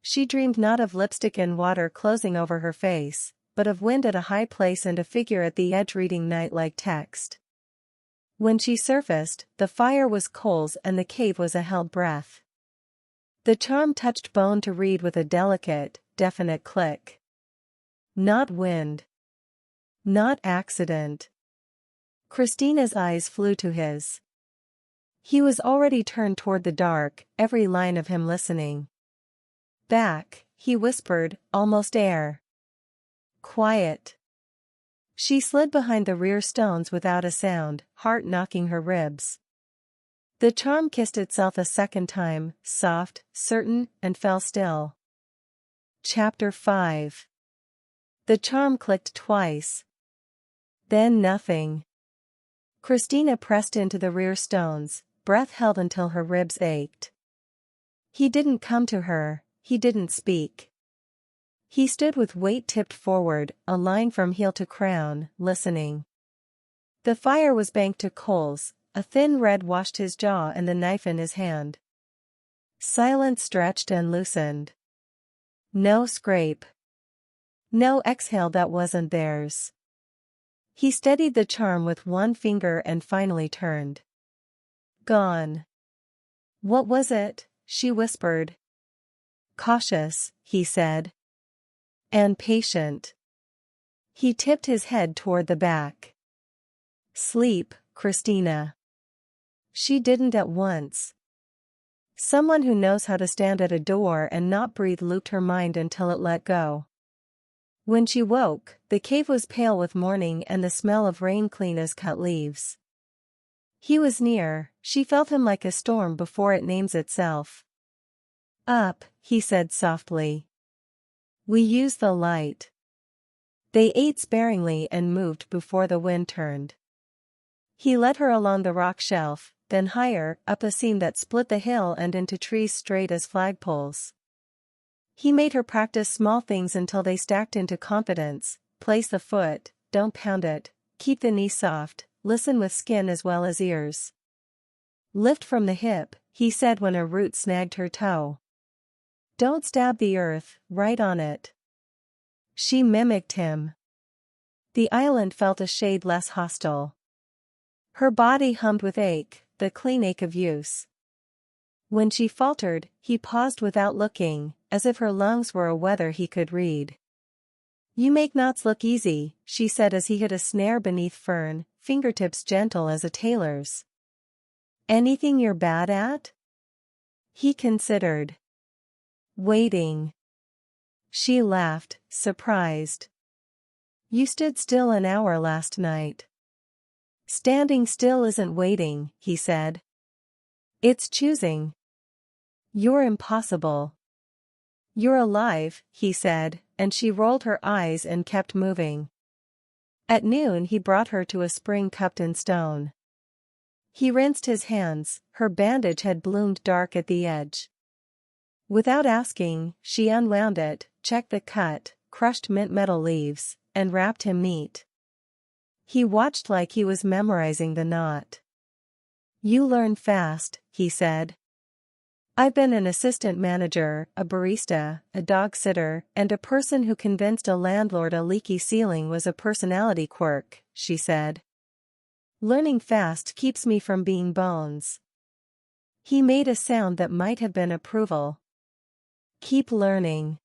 S1: She dreamed not of lipstick and water closing over her face, but of wind at a high place and a figure at the edge reading night-like text. When she surfaced, the fire was coals and the cave was a held breath. The charm touched bone to read with a delicate, definite click. Not wind. Not accident. Christina's eyes flew to his. He was already turned toward the dark, every line of him listening. Back, he whispered, almost air. Quiet. She slid behind the rear stones without a sound, heart knocking her ribs. The charm kissed itself a second time, soft, certain, and fell still. Chapter 5. The charm clicked twice. Then nothing. Christina pressed into the rear stones, breath held until her ribs ached. He didn't come to her, he didn't speak. He stood with weight tipped forward, a line from heel to crown, listening. The fire was banked to coals, a thin red washed his jaw and the knife in his hand. Silence stretched and loosened. No scrape. No exhale that wasn't theirs. He steadied the charm with one finger and finally turned. Gone. What was it? She whispered. Cautious, he said. And patient. He tipped his head toward the back. Sleep, Christina. She didn't at once. Someone who knows how to stand at a door and not breathe looped her mind until it let go. When she woke, the cave was pale with morning and the smell of rain clean as cut leaves. He was near, she felt him like a storm before it names itself. Up, he said softly. We use the light. They ate sparingly and moved before the wind turned. He led her along the rock shelf, then higher, up a seam that split the hill and into trees straight as flagpoles. He made her practice small things until they stacked into confidence. Place the foot, don't pound it, keep the knee soft, listen with skin as well as ears. Lift from the hip, he said when a root snagged her toe. Don't stab the earth, right on it. She mimicked him. The island felt a shade less hostile. Her body hummed with ache, the clean ache of use. When she faltered, he paused without looking, as if her lungs were a weather he could read. You make knots look easy, she said as he hid a snare beneath fern, fingertips gentle as a tailor's. Anything you're bad at? He considered. Waiting. She laughed, surprised. You stood still an hour last night. Standing still isn't waiting, he said. It's choosing. You're impossible. You're alive, he said, and she rolled her eyes and kept moving. At noon he brought her to a spring cupped in stone. He rinsed his hands, her bandage had bloomed dark at the edge. Without asking, she unwound it, checked the cut, crushed mint metal leaves, and wrapped him neat. He watched like he was memorizing the knot. You learn fast, he said. I've been an assistant manager, a barista, a dog sitter, and a person who convinced a landlord a leaky ceiling was a personality quirk, she said. Learning fast keeps me from being bones. He made a sound that might have been approval. Keep learning.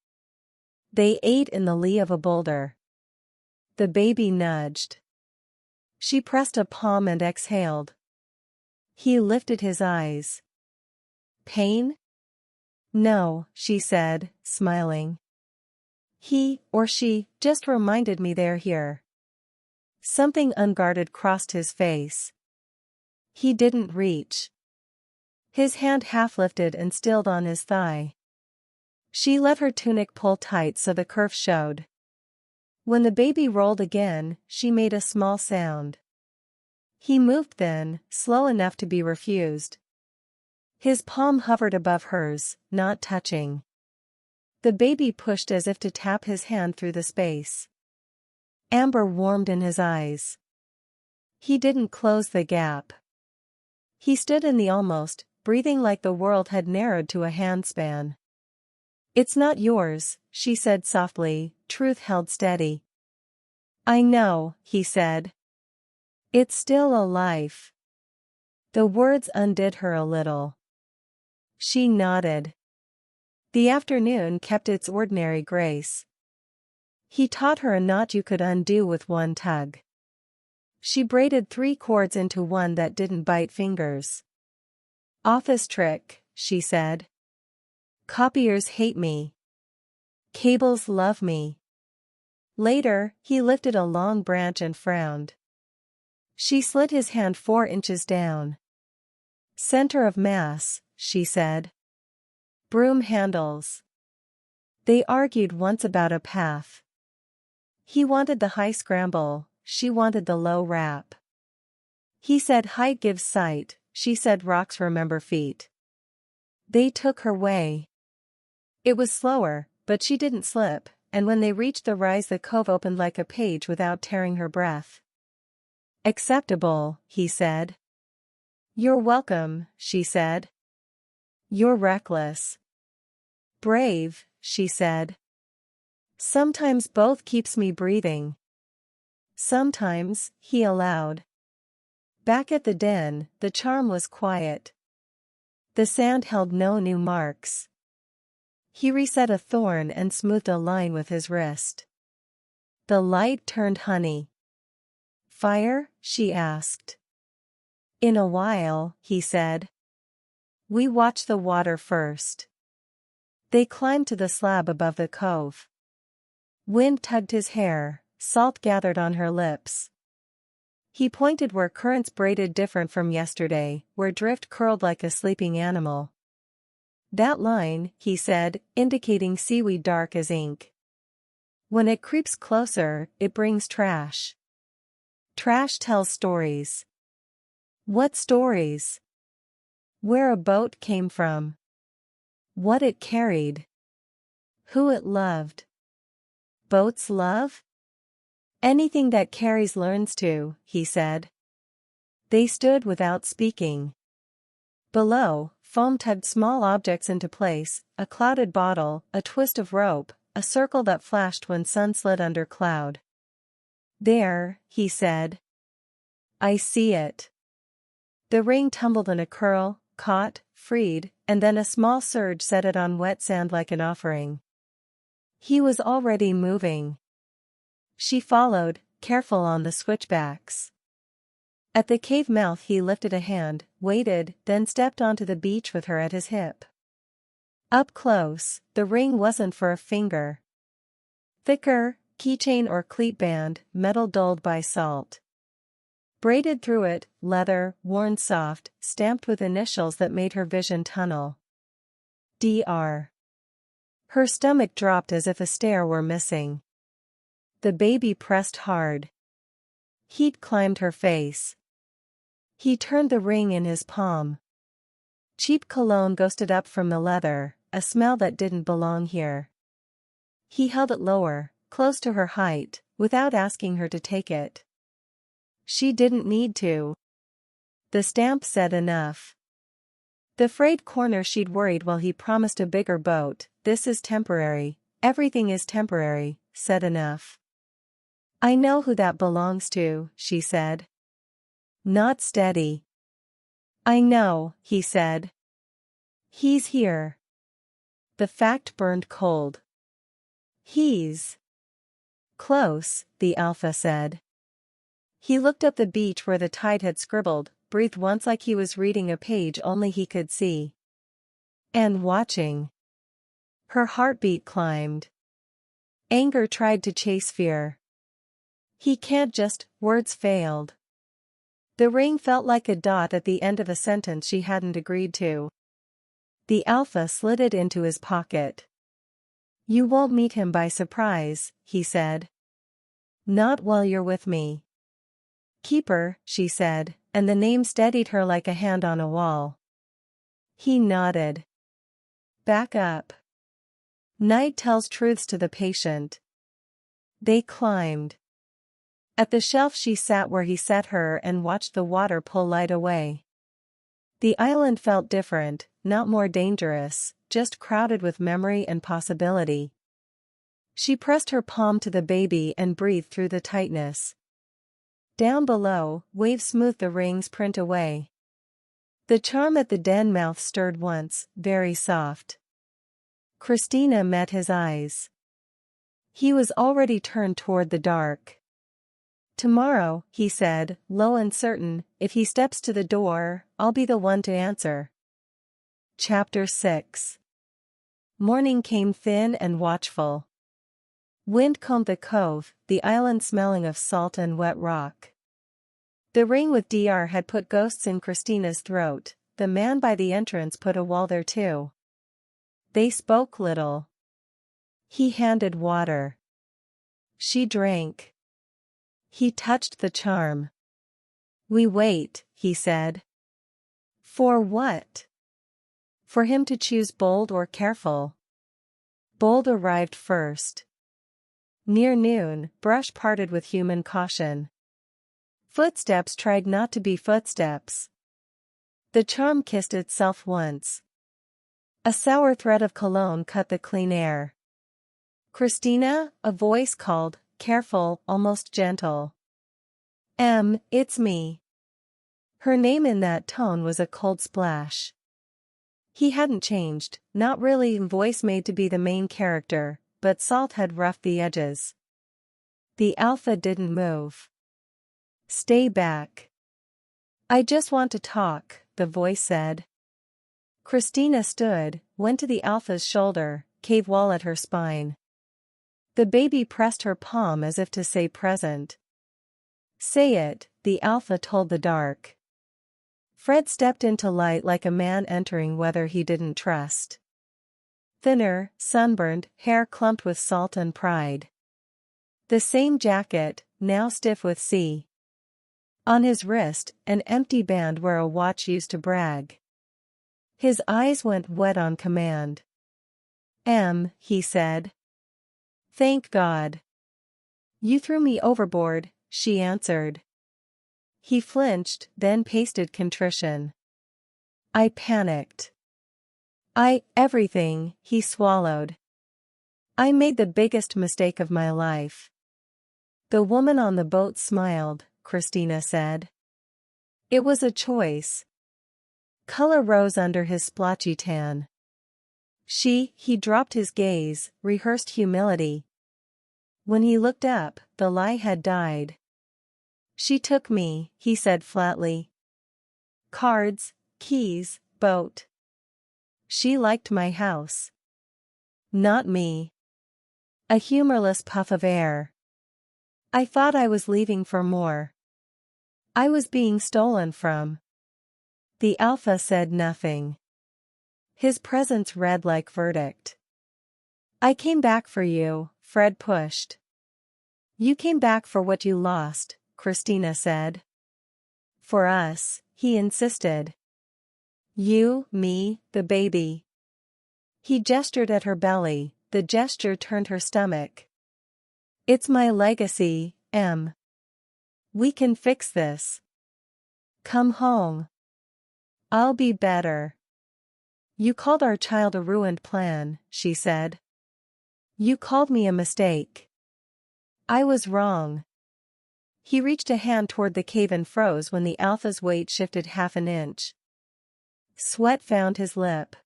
S1: They ate in the lee of a boulder. The baby nudged. She pressed a palm and exhaled. He lifted his eyes. Pain? No, she said, smiling. He, or she, just reminded me they're here. Something unguarded crossed his face. He didn't reach. His hand half lifted and stilled on his thigh. She let her tunic pull tight so the curve showed. When the baby rolled again, she made a small sound. He moved then, slow enough to be refused. His palm hovered above hers, not touching. The baby pushed as if to tap his hand through the space. Amber warmed in his eyes. He didn't close the gap. He stood in the almost, breathing like the world had narrowed to a handspan. It's not yours, she said softly, truth held steady. I know, he said. It's still a life. The words undid her a little. She nodded. The afternoon kept its ordinary grace. He taught her a knot you could undo with one tug. She braided 3 cords into one that didn't bite fingers. Office trick, she said. Copiers hate me. Cables love me. Later, he lifted a long branch and frowned. She slid his hand 4 inches down. Center of mass, she said. Broom handles. They argued once about a path. He wanted the high scramble, she wanted the low rap. He said height gives sight, she said rocks remember feet. They took her way. It was slower, but she didn't slip, and when they reached the rise the cove opened like a page without tearing her breath. Acceptable, he said. You're welcome, she said. You're reckless. Brave, she said. Sometimes both keeps me breathing. Sometimes, he allowed. Back at the den, the charm was quiet. The sand held no new marks. He reset a thorn and smoothed a line with his wrist. The light turned honey. Fire? She asked. In a while, he said. We watch the water first. They climbed to the slab above the cove. Wind tugged his hair, salt gathered on her lips. He pointed where currents braided different from yesterday, where drift curled like a sleeping animal. That line, he said, indicating seaweed dark as ink. When it creeps closer, it brings trash. Trash tells stories. What stories? Where a boat came from. What it carried. Who it loved. Boats love? Anything that carries learns to, he said. They stood without speaking. Below, foam tugged small objects into place, a clouded bottle, a twist of rope, a circle that flashed when sun slid under cloud. There, he said. I see it. The ring tumbled in a curl, caught, freed, and then a small surge set it on wet sand like an offering. He was already moving. She followed, careful on the switchbacks. At the cave mouth he lifted a hand, waited, then stepped onto the beach with her at his hip. Up close, the ring wasn't for a finger. Thicker, keychain or cleat band, metal dulled by salt. Braided through it, leather, worn soft, stamped with initials that made her vision tunnel. Dr. Her stomach dropped as if a stair were missing. The baby pressed hard. Heat climbed her face. He turned the ring in his palm. Cheap cologne ghosted up from the leather, a smell that didn't belong here. He held it lower, close to her height, without asking her to take it. She didn't need to. The stamp said enough. The frayed corner she'd worried while he promised a bigger boat. This is temporary, everything is temporary, said enough. I know who that belongs to, she said. Not steady. I know, he said. He's here. The fact burned cold. He's close, the alpha said. He looked up the beach where the tide had scribbled, breathed once like he was reading a page only he could see. And watching. Her heartbeat climbed. Anger tried to chase fear. He can't just, words failed. The ring felt like a dot at the end of a sentence she hadn't agreed to. The alpha slid it into his pocket. You won't meet him by surprise, he said. Not while you're with me. Keeper, she said, and the name steadied her like a hand on a wall. He nodded. Back up. Night tells truths to the patient. They climbed. At the shelf she sat where he set her and watched the water pull light away. The island felt different, not more dangerous, just crowded with memory and possibility. She pressed her palm to the baby and breathed through the tightness. Down below, waves smoothed the ring's print away. The charm at the den mouth stirred once, very soft. Christina met his eyes. He was already turned toward the dark. Tomorrow, he said, low and certain, if he steps to the door, I'll be the one to answer. Chapter 6. Morning came thin and watchful. Wind combed the cove, the island smelling of salt and wet rock. The ring with Dr. had put ghosts in Christina's throat, the man by the entrance put a wall there too. They spoke little. He handed water. She drank. He touched the charm. We wait, he said. For what? For him to choose bold or careful. Bold arrived first. Near noon, brush parted with human caution. Footsteps tried not to be footsteps. The charm kissed itself once. A sour thread of cologne cut the clean air. Christina, a voice called, careful, almost gentle. It's me. Her name in that tone was a cold splash. He hadn't changed, not really voice made to be the main character, but salt had roughed the edges. The alpha didn't move. Stay back. I just want to talk, the voice said. Christina stood, went to the alpha's shoulder, cave wall at her spine. The baby pressed her palm as if to say present. Say it, the alpha told the dark. Fred stepped into light like a man entering weather he didn't trust. Thinner, sunburned, hair clumped with salt and pride. The same jacket, now stiff with sea. On his wrist, an empty band where a watch used to brag. His eyes went wet on command. He said. Thank God. You threw me overboard, she answered. He flinched, then pasted contrition. I panicked. Everything, he swallowed. I made the biggest mistake of my life. The woman on the boat smiled, Christina said. It was a choice. Color rose under his splotchy tan. He dropped his gaze, rehearsed humility. When he looked up, the lie had died. She took me, he said flatly. Cards, keys, boat. She liked my house. Not me. A humorless puff of air. I thought I was leaving for more. I was being stolen from. The alpha said nothing. His presence read like verdict. I came back for you, Fred pushed. You came back for what you lost, Christina said. For us, he insisted. You, me, the baby. He gestured at her belly, the gesture turned her stomach. It's my legacy, Em. We can fix this. Come home. I'll be better. You called our child a ruined plan, she said. You called me a mistake. I was wrong. He reached a hand toward the cave and froze when the alpha's weight shifted half an inch. Sweat found his lip.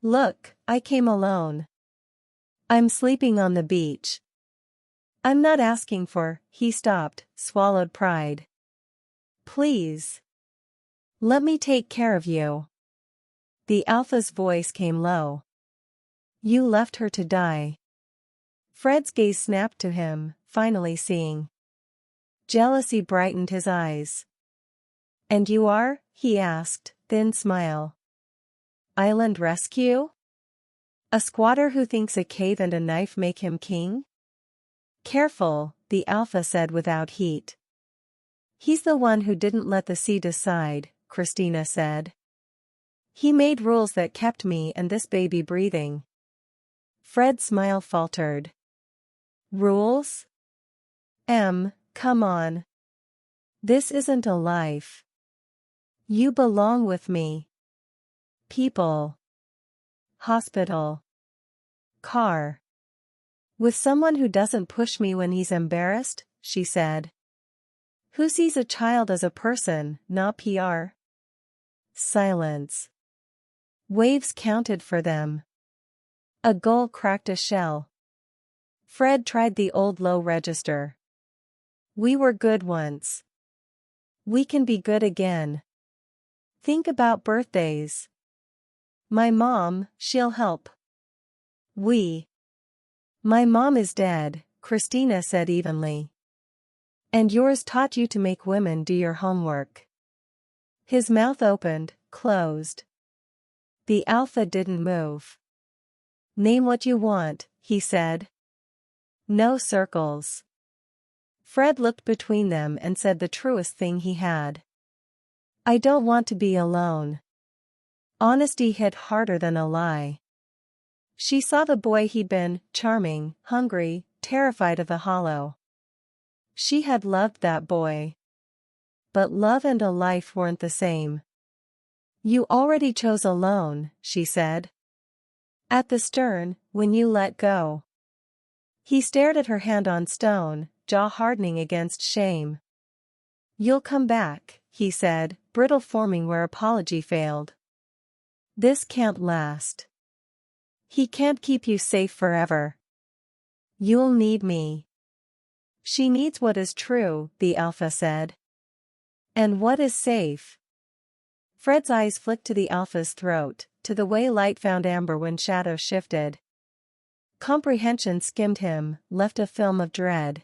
S1: Look, I came alone. I'm sleeping on the beach. I'm not asking for, he stopped, swallowed pride. Please. Let me take care of you. The alpha's voice came low. You left her to die. Fred's gaze snapped to him, finally seeing. Jealousy brightened his eyes. And you are? He asked, thin smile. Island rescue? A squatter who thinks a cave and a knife make him king? Careful, the alpha said without heat. He's the one who didn't let the sea decide, Christina said. He made rules that kept me and this baby breathing. Fred's smile faltered. Rules? Come on. This isn't a life. You belong with me. People. Hospital. Car. With someone who doesn't push me when he's embarrassed, she said. Who sees a child as a person, not PR? Silence. Waves counted for them. A gull cracked a shell. Fred tried the old low register. We were good once. We can be good again. Think about birthdays. My mom, she'll help. My mom is dead, Christina said evenly. And yours taught you to make women do your homework. His mouth opened, closed. The alpha didn't move. Name what you want, he said. No circles. Fred looked between them and said the truest thing he had. I don't want to be alone. Honesty hit harder than a lie. She saw the boy he'd been, charming, hungry, terrified of the hollow. She had loved that boy. But love and a life weren't the same. You already chose alone, she said. At the stern, when you let go. He stared at her hand on stone, jaw hardening against shame. "You'll come back," he said, brittle forming where apology failed. "This can't last. He can't keep you safe forever. You'll need me." "She needs what is true," the Alpha said. "And what is safe?" Fred's eyes flicked to the Alpha's throat, to the way light found amber when shadows shifted. Comprehension skimmed him, left a film of dread.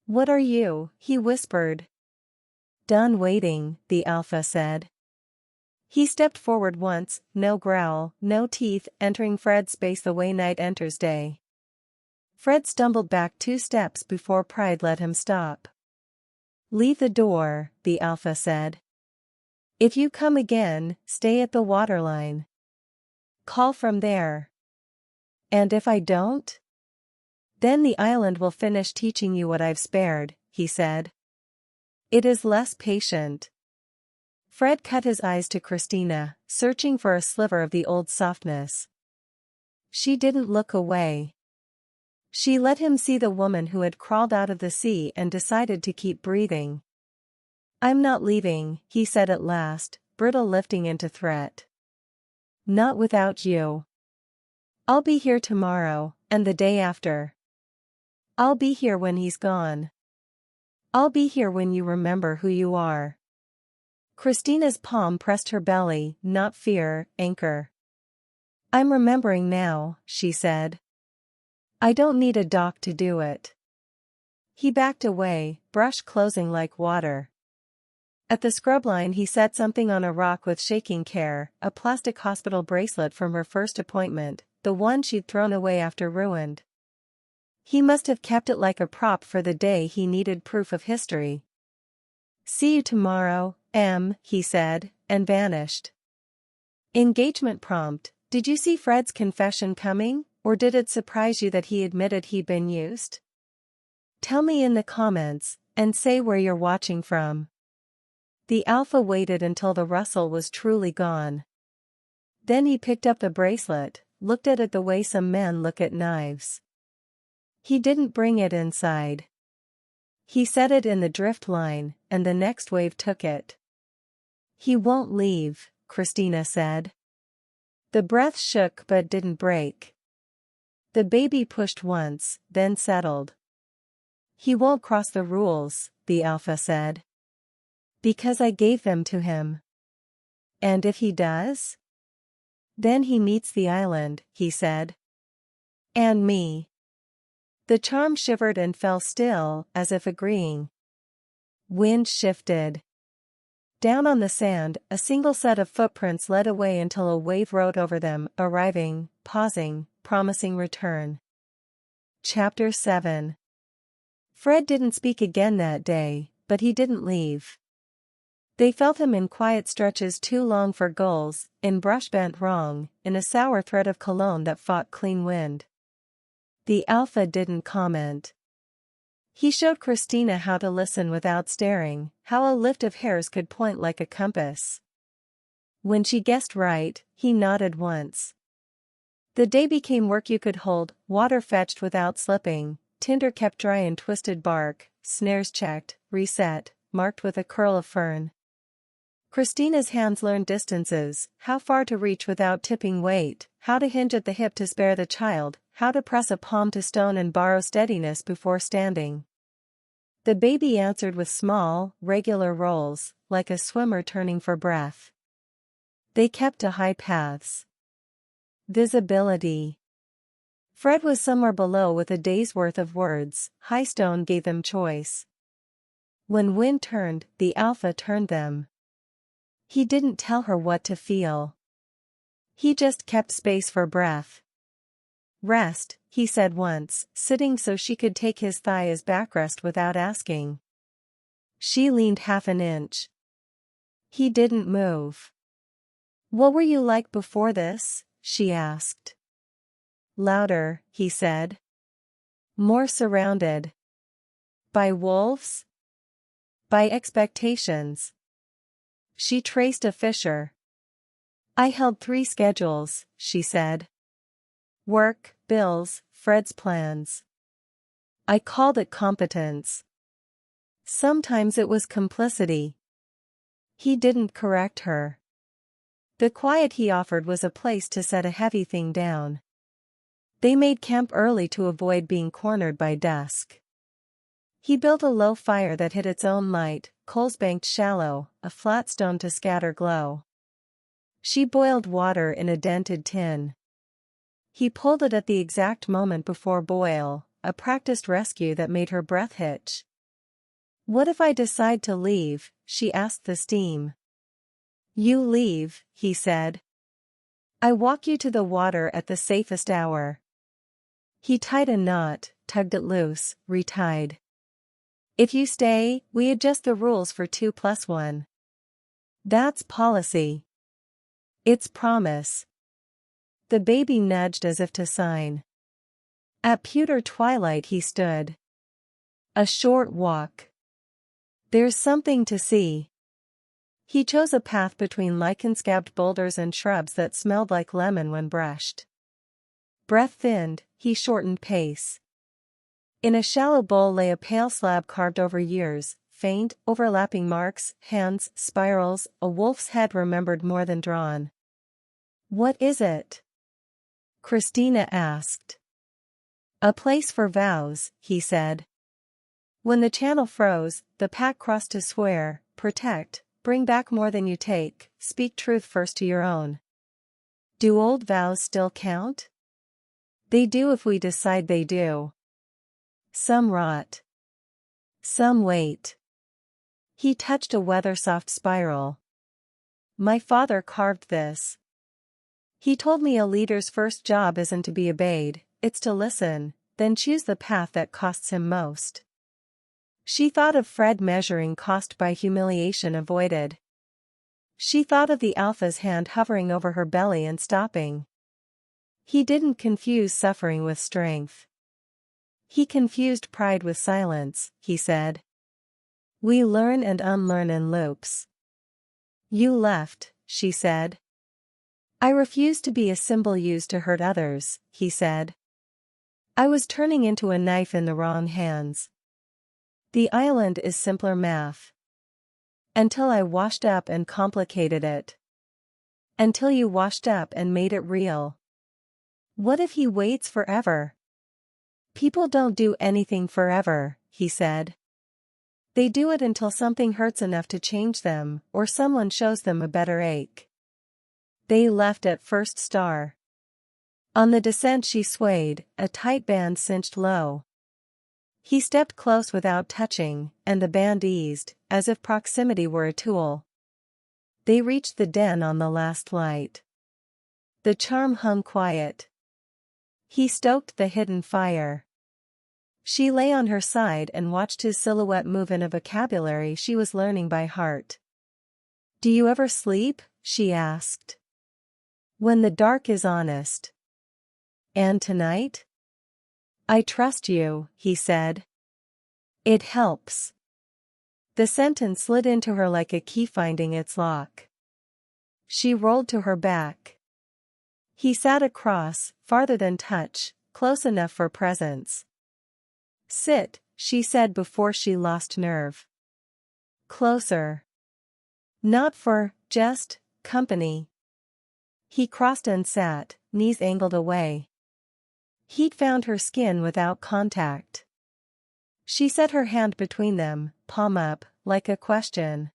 S1: "What are you?" he whispered. "Done waiting," the Alpha said. He stepped forward once, no growl, no teeth, entering Fred's space the way night enters day. Fred stumbled back 2 steps before pride let him stop. "Leave the door," the Alpha said. "If you come again, stay at the waterline. Call from there. And if I don't? Then the island will finish teaching you what I've spared," he said. "It is less patient." Fred cut his eyes to Christina, searching for a sliver of the old softness. She didn't look away. She let him see the woman who had crawled out of the sea and decided to keep breathing. "I'm not leaving," he said at last, brittle lifting into threat. "Not without you. I'll be here tomorrow, and the day after. I'll be here when he's gone. I'll be here when you remember who you are." Christina's palm pressed her belly, not fear, anchor. "I'm remembering now," she said. "I don't need a doc to do it." He backed away, brush closing like water. At the scrubline he set something on a rock with shaking care, a plastic hospital bracelet from her first appointment, the one she'd thrown away after ruined. He must have kept it like a prop for the day he needed proof of history. "See you tomorrow, Em," he said, and vanished. Engagement prompt: did you see Fred's confession coming, or did it surprise you that he admitted he'd been used? Tell me in the comments, and say where you're watching from. The Alpha waited until the rustle was truly gone. Then he picked up the bracelet, looked at it the way some men look at knives. He didn't bring it inside. He set it in the drift line, and the next wave took it. "He won't leave," Christina said. The breath shook but didn't break. The baby pushed once, then settled. "He won't cross the rules," the Alpha said. "Because I gave them to him." "And if he does?" "Then he meets the island," he said. "And me." The charm shivered and fell still, as if agreeing. Wind shifted. Down on the sand, a single set of footprints led away until a wave rode over them, arriving, pausing, promising return. Chapter 7. Fred didn't speak again that day, but he didn't leave. They felt him in quiet stretches too long for gulls, in brush bent wrong, in a sour thread of cologne that fought clean wind. The Alpha didn't comment. He showed Christina how to listen without staring, how a lift of hairs could point like a compass. When she guessed right, he nodded once. The day became work you could hold, water fetched without slipping, tinder kept dry in twisted bark, snares checked, reset, marked with a curl of fern. Christina's hands learned distances, how far to reach without tipping weight, how to hinge at the hip to spare the child, how to press a palm to stone and borrow steadiness before standing. The baby answered with small, regular rolls, like a swimmer turning for breath. They kept to high paths. Visibility. Fred was somewhere below with a day's worth of words, high stone gave them choice. When wind turned, the Alpha turned them. He didn't tell her what to feel. He just kept space for breath. "Rest," he said once, sitting so she could take his thigh as backrest without asking. She leaned half an inch. He didn't move. "What were you like before this?" she asked. "Louder," he said. "More surrounded." "By wolves?" "By expectations." She traced a fissure. "I held 3 schedules," she said. "Work, bills, Fred's plans. I called it competence. Sometimes it was complicity. He didn't correct her. The quiet he offered was a place to set a heavy thing down. They made camp early to avoid being cornered by dusk. He built a low fire that hid its own light, coals banked shallow, a flat stone to scatter glow. She boiled water in a dented tin. He pulled it at the exact moment before boil, a practiced rescue that made her breath hitch. "What if I decide to leave?" she asked the steam. "You leave," he said. "I walk you to the water at the safest hour." He tied a knot, tugged it loose, retied. "If you stay, we adjust the rules for 2+1. That's policy. It's promise." The baby nudged as if to sign. At pewter twilight he stood. A short walk. "There's something to see." He chose a path between lichen-scabbed boulders and shrubs that smelled like lemon when brushed. Breath thinned, he shortened pace. In a shallow bowl lay a pale slab carved over years, faint, overlapping marks, hands, spirals, a wolf's head remembered more than drawn. "What is it?" Christina asked. "A place for vows," he said. When the channel froze, the pack crossed to swear, protect, bring back more than you take, speak truth first to your own. Do old vows still count? They do if we decide they do. Some rot. Some wait. He touched a weather-soft spiral. "My father carved this. He told me a leader's first job isn't to be obeyed, it's to listen, then choose the path that costs him most." She thought of Fred measuring cost by humiliation avoided. She thought of the alpha's hand hovering over her belly and stopping. He didn't confuse suffering with strength. He confused pride with silence, he said. "We learn and unlearn in loops." "You left," she said. "I refuse to be a symbol used to hurt others," he said. "I was turning into a knife in the wrong hands. The island is simpler math. Until I washed up and complicated it. Until you washed up and made it real." What if he waits forever? "People don't do anything forever," he said. "They do it until something hurts enough to change them, or someone shows them a better ache." They left at first star. On the descent she swayed, a tight band cinched low. He stepped close without touching, and the band eased, as if proximity were a tool. They reached the den on the last light. The charm hung quiet. He stoked the hidden fire. She lay on her side and watched his silhouette move in a vocabulary she was learning by heart. "Do you ever sleep?" she asked. "When the dark is honest." "And tonight?" "I trust you," he said. "It helps." The sentence slid into her like a key finding its lock. She rolled to her back. He sat across, farther than touch, close enough for presence. "Sit," she said before she lost nerve. "Closer." "Not for, just, company." He crossed and sat, knees angled away. Heat found her skin without contact. She set her hand between them, palm up, like a question.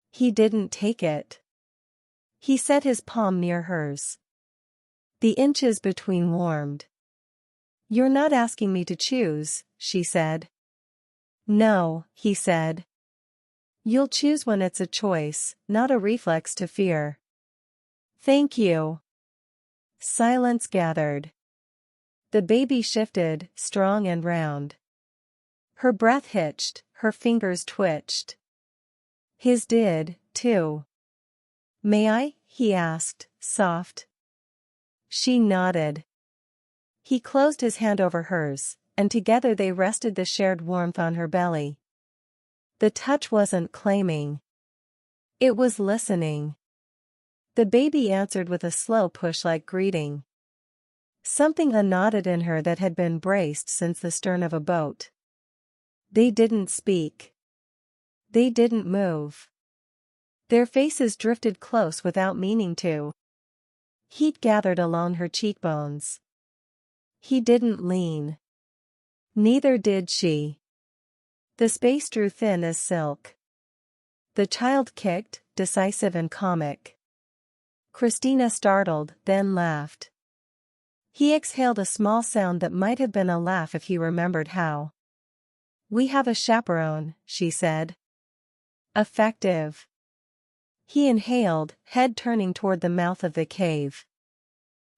S1: He didn't take it. He set his palm near hers. The inches between warmed. "You're not asking me to choose," she said. "No," he said. "You'll choose when it's a choice, not a reflex to fear." "Thank you." Silence gathered. The baby shifted, strong and round. Her breath hitched, her fingers twitched. His did, too. "May I?" he asked, soft. She nodded. He closed his hand over hers, and together they rested the shared warmth on her belly. The touch wasn't claiming. It was listening. The baby answered with a slow push like greeting. Something unknotted in her that had been braced since the stern of a boat. They didn't speak. They didn't move. Their faces drifted close without meaning to. Heat gathered along her cheekbones. He didn't lean. Neither did she. The space drew thin as silk. The child kicked, decisive and comic. Christina startled, then laughed. He exhaled a small sound that might have been a laugh if he remembered how. "We have a chaperone," she said. "Effective." He inhaled, head turning toward the mouth of the cave.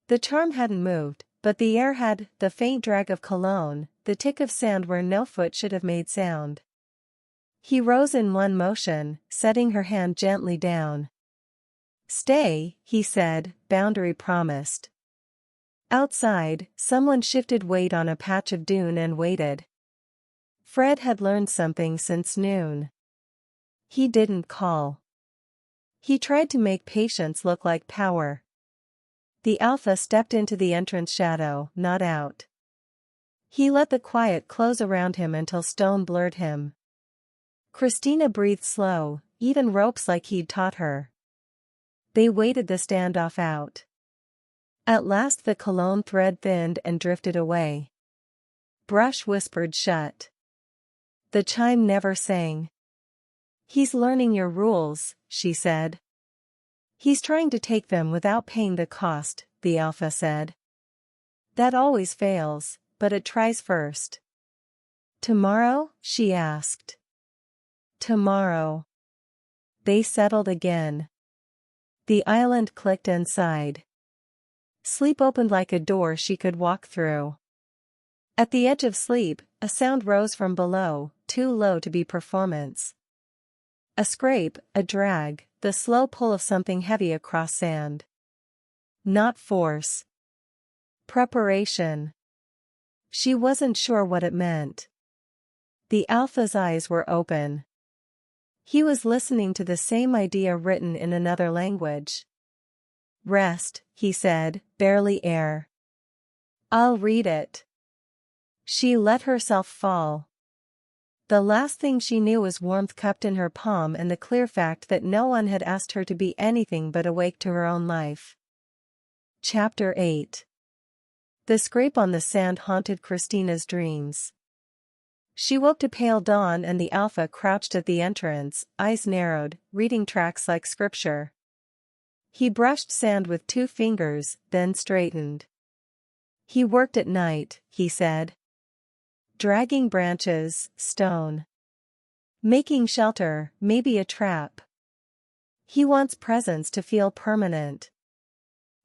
S1: The charm hadn't moved, but the air had, the faint drag of cologne, the tick of sand where no foot should have made sound. He rose in one motion, setting her hand gently down. "Stay," he said, boundary promised. Outside, someone shifted weight on a patch of dune and waited. Fred had learned something since noon. He didn't call. He tried to make patience look like power. The alpha stepped into the entrance shadow, not out. He let the quiet close around him until stone blurred him. Christina breathed slow, even ropes like he'd taught her. They waited the standoff out. At last the cologne thread thinned and drifted away. Brush whispered shut. The chime never sang. "He's learning your rules," she said. "He's trying to take them without paying the cost," the alpha said. "That always fails, but it tries first." "Tomorrow?" she asked. "Tomorrow." They settled again. The island clicked and sighed. Sleep opened like a door she could walk through. At the edge of sleep, a sound rose from below, too low to be performance. A scrape, a drag, the slow pull of something heavy across sand. Not force. Preparation. She wasn't sure what it meant. The alpha's eyes were open. He was listening to the same idea written in another language. "Rest," he said, barely air. "I'll read it." She let herself fall. The last thing she knew was warmth cupped in her palm and the clear fact that no one had asked her to be anything but awake to her own life. Chapter 8. The scrape on the sand haunted Christina's dreams. She woke to pale dawn and the alpha crouched at the entrance, eyes narrowed, reading tracks like scripture. He brushed sand with 2 fingers, then straightened. "He worked at night," he said. "Dragging branches, stone. Making shelter, maybe a trap. He wants presence to feel permanent."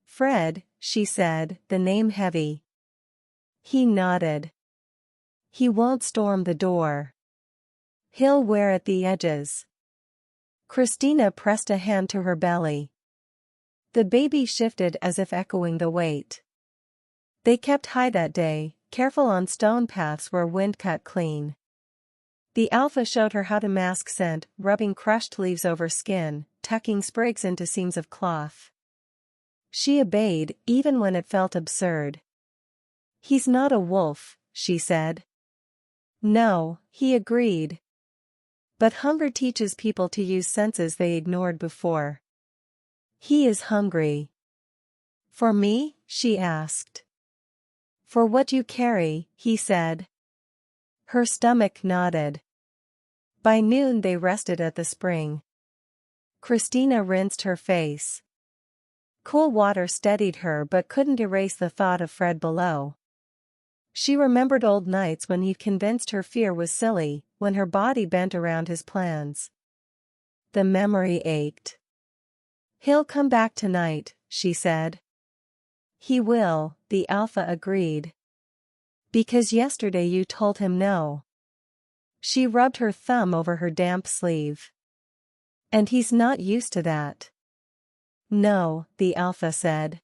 S1: "Fred," she said, the name heavy. He nodded. "He won't storm the door. He'll wear at the edges." Christina pressed a hand to her belly. The baby shifted as if echoing the weight. They kept high that day, careful on stone paths where wind cut clean. The alpha showed her how to mask scent, rubbing crushed leaves over skin, tucking sprigs into seams of cloth. She obeyed, even when it felt absurd. "He's not a wolf," she said. "No," he agreed. "But hunger teaches people to use senses they ignored before. He is hungry." "For me?" she asked. "For what you carry," he said. Her stomach nodded. By noon they rested at the spring. Christina rinsed her face. Cool water steadied her but couldn't erase the thought of Fred below. She remembered old nights when he'd convinced her fear was silly, when her body bent around his plans. The memory ached. "He'll come back tonight," she said. "He will," the alpha agreed. "Because yesterday you told him no." She rubbed her thumb over her damp sleeve. "And he's not used to that." "No," the alpha said.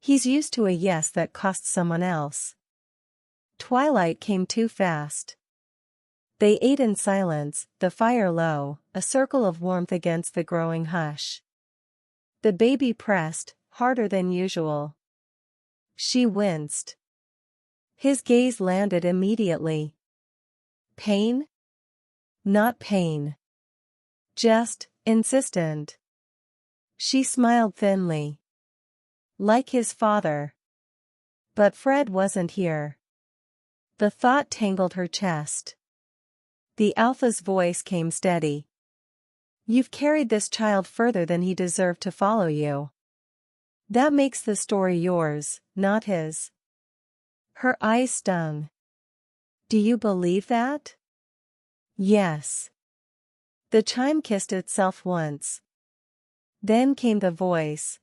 S1: "He's used to a yes that costs someone else." Twilight came too fast. They ate in silence, the fire low, a circle of warmth against the growing hush. The baby pressed, harder than usual. She winced. His gaze landed immediately. Pain? Not pain. Just insistent. She smiled thinly. Like his father. But Fred wasn't here. The thought tangled her chest. The alpha's voice came steady. You've carried this child further than he deserved to follow you. That makes the story yours, not his. Her eyes stung. Do you believe that? Yes. The chime kissed itself once. Then came the voice.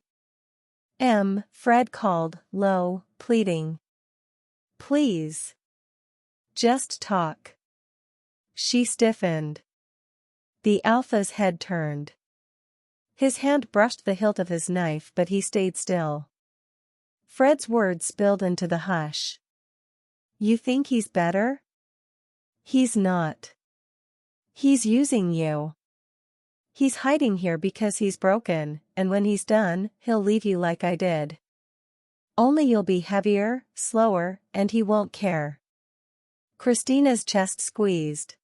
S1: Fred called, low, pleading. Please. Just talk. She stiffened. The alpha's head turned. His hand brushed the hilt of his knife, but he stayed still. Fred's words spilled into the hush. You think he's better? He's not. He's using you. He's hiding here because he's broken, and when he's done, he'll leave you like I did. Only you'll be heavier, slower, and he won't care. Christina's chest squeezed.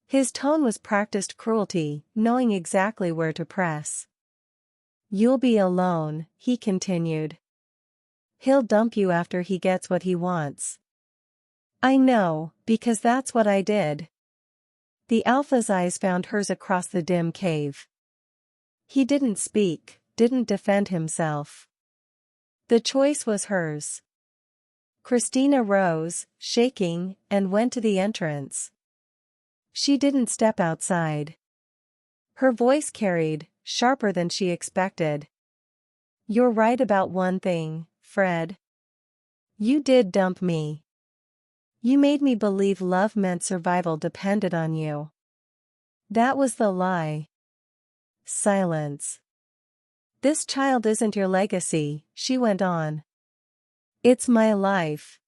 S1: His tone was practiced cruelty, knowing exactly where to press. You'll be alone, he continued. He'll dump you after he gets what he wants. I know, because that's what I did. The alpha's eyes found hers across the dim cave. He didn't speak, didn't defend himself. The choice was hers. Christina rose, shaking, and went to the entrance. She didn't step outside. Her voice carried, sharper than she expected. You're right about one thing, Fred. You did dump me. You made me believe love meant survival depended on you. That was the lie. Silence. This child isn't your legacy, she went on. It's my life.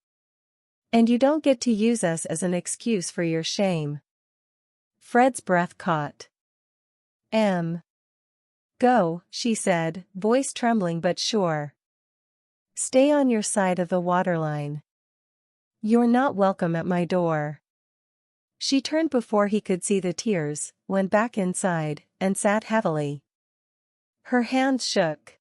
S1: And you don't get to use us as an excuse for your shame. Fred's breath caught. Go, she said, voice trembling but sure. Stay on your side of the waterline. You're not welcome at my door. She turned before he could see the tears, went back inside, and sat heavily. Her hands shook.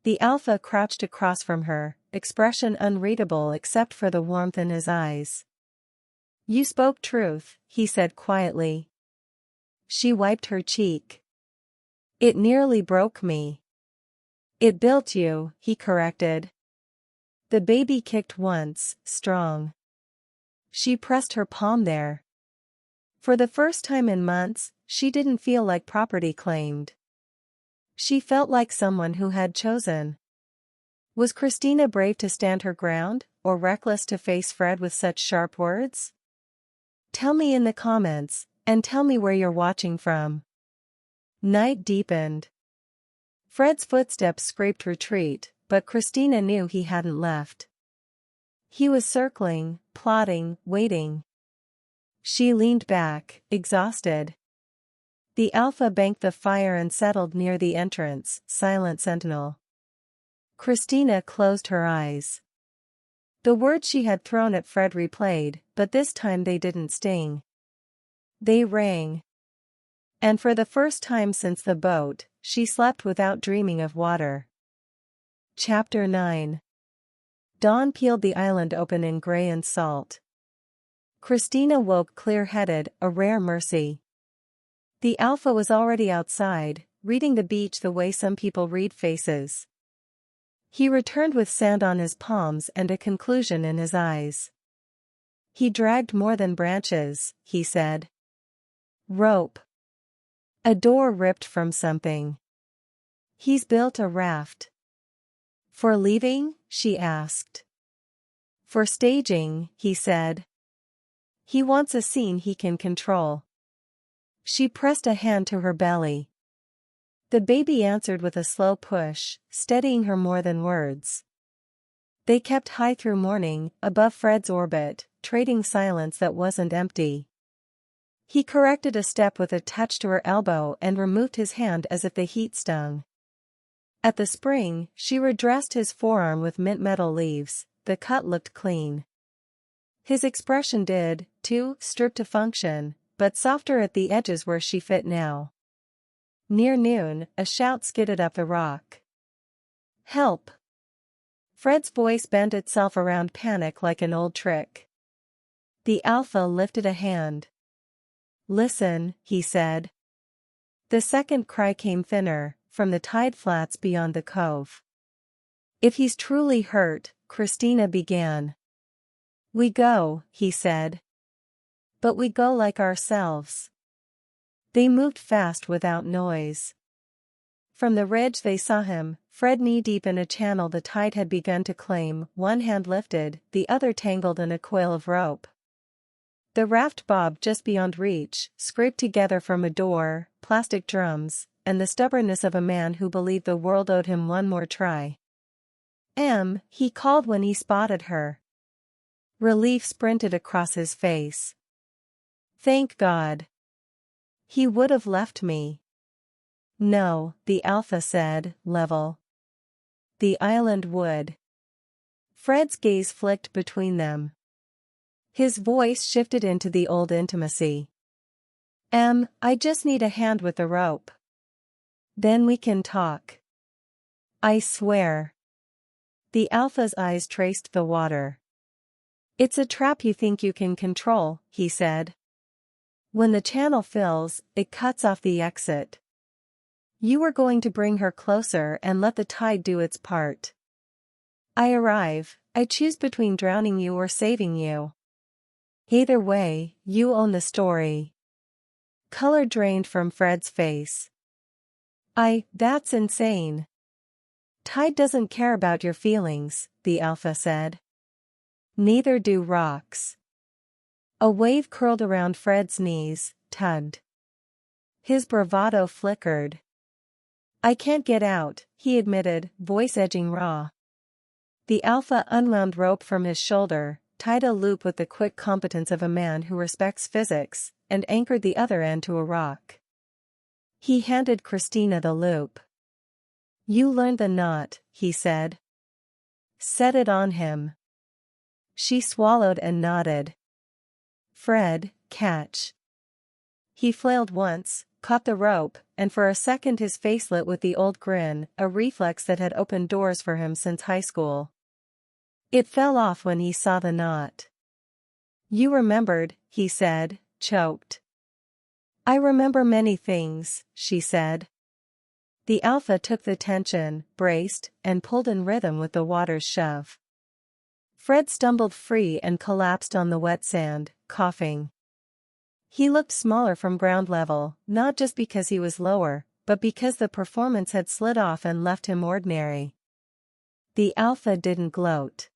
S1: The alpha crouched across from her, expression unreadable except for the warmth in his eyes. You spoke truth, he said quietly. She wiped her cheek. It nearly broke me. It built you, he corrected. The baby kicked once, strong. She pressed her palm there. For the first time in months, she didn't feel like property claimed. She felt like someone who had chosen. Was Christina brave to stand her ground, or reckless to face Fred with such sharp words? Tell me in the comments, and tell me where you're watching from. Night deepened. Fred's footsteps scraped retreat, but Christina knew he hadn't left. He was circling, plotting, waiting. She leaned back, exhausted. The alpha banked the fire and settled near the entrance, silent sentinel. Christina closed her eyes. The words she had thrown at Fred replayed, but this time they didn't sting. They rang. And for the first time since the boat, she slept without dreaming of water. Chapter 9. Dawn peeled the island open in gray and salt. Christina woke clear-headed, a rare mercy. The alpha was already outside, reading the beach the way some people read faces. He returned with sand on his palms and a conclusion in his eyes. He dragged more than branches, he said. Rope. A door ripped from something. He's built a raft. For leaving? She asked. For staging, he said. He wants a scene he can control. She pressed a hand to her belly. The baby answered with a slow push, steadying her more than words. They kept high through morning, above Fred's orbit, trading silence that wasn't empty. He corrected a step with a touch to her elbow and removed his hand as if the heat stung. At the spring, she redressed his forearm with mint metal leaves. The cut looked clean. His expression did, too, stripped to function, but softer at the edges where she fit now. Near noon, a shout skidded up the rock. "Help!" Fred's voice bent itself around panic like an old trick. The alpha lifted a hand. "Listen," he said. The second cry came thinner, from the tide flats beyond the cove. "If he's truly hurt," Christina began. "We go," he said. "But we go like ourselves." They moved fast without noise. From the ridge they saw him, Fred knee-deep in a channel the tide had begun to claim, one hand lifted, the other tangled in a coil of rope. The raft bobbed just beyond reach, scraped together from a door, plastic drums, and the stubbornness of a man who believed the world owed him one more try. He called when he spotted her. Relief sprinted across his face. "Thank God. He would have left me." "No," the alpha said, level. "The island would." Fred's gaze flicked between them. His voice shifted into the old intimacy. I just need a hand with the rope. Then we can talk. I swear." The alpha's eyes traced the water. "It's a trap you think you can control," he said. "When the channel fills, it cuts off the exit. You were going to bring her closer and let the tide do its part. I choose between drowning you or saving you. Either way, you own the story." Color drained from Fred's face. That's insane." "Tide doesn't care about your feelings," the alpha said. "Neither do rocks." A wave curled around Fred's knees, tugged. His bravado flickered. "I can't get out," he admitted, voice edging raw. The alpha unwound rope from his shoulder, tied a loop with the quick competence of a man who respects physics, and anchored the other end to a rock. He handed Christina the loop. "You learned the knot," he said. "Set it on him." She swallowed and nodded. "Fred, catch." He flailed once, caught the rope, and for a second his face lit with the old grin, a reflex that had opened doors for him since high school. It fell off when he saw the knot. "You remembered," he said, choked. "I remember many things," she said. The alpha took the tension, braced, and pulled in rhythm with the water's shove. Fred stumbled free and collapsed on the wet sand, coughing. He looked smaller from ground level, not just because he was lower, but because the performance had slid off and left him ordinary. The alpha didn't gloat.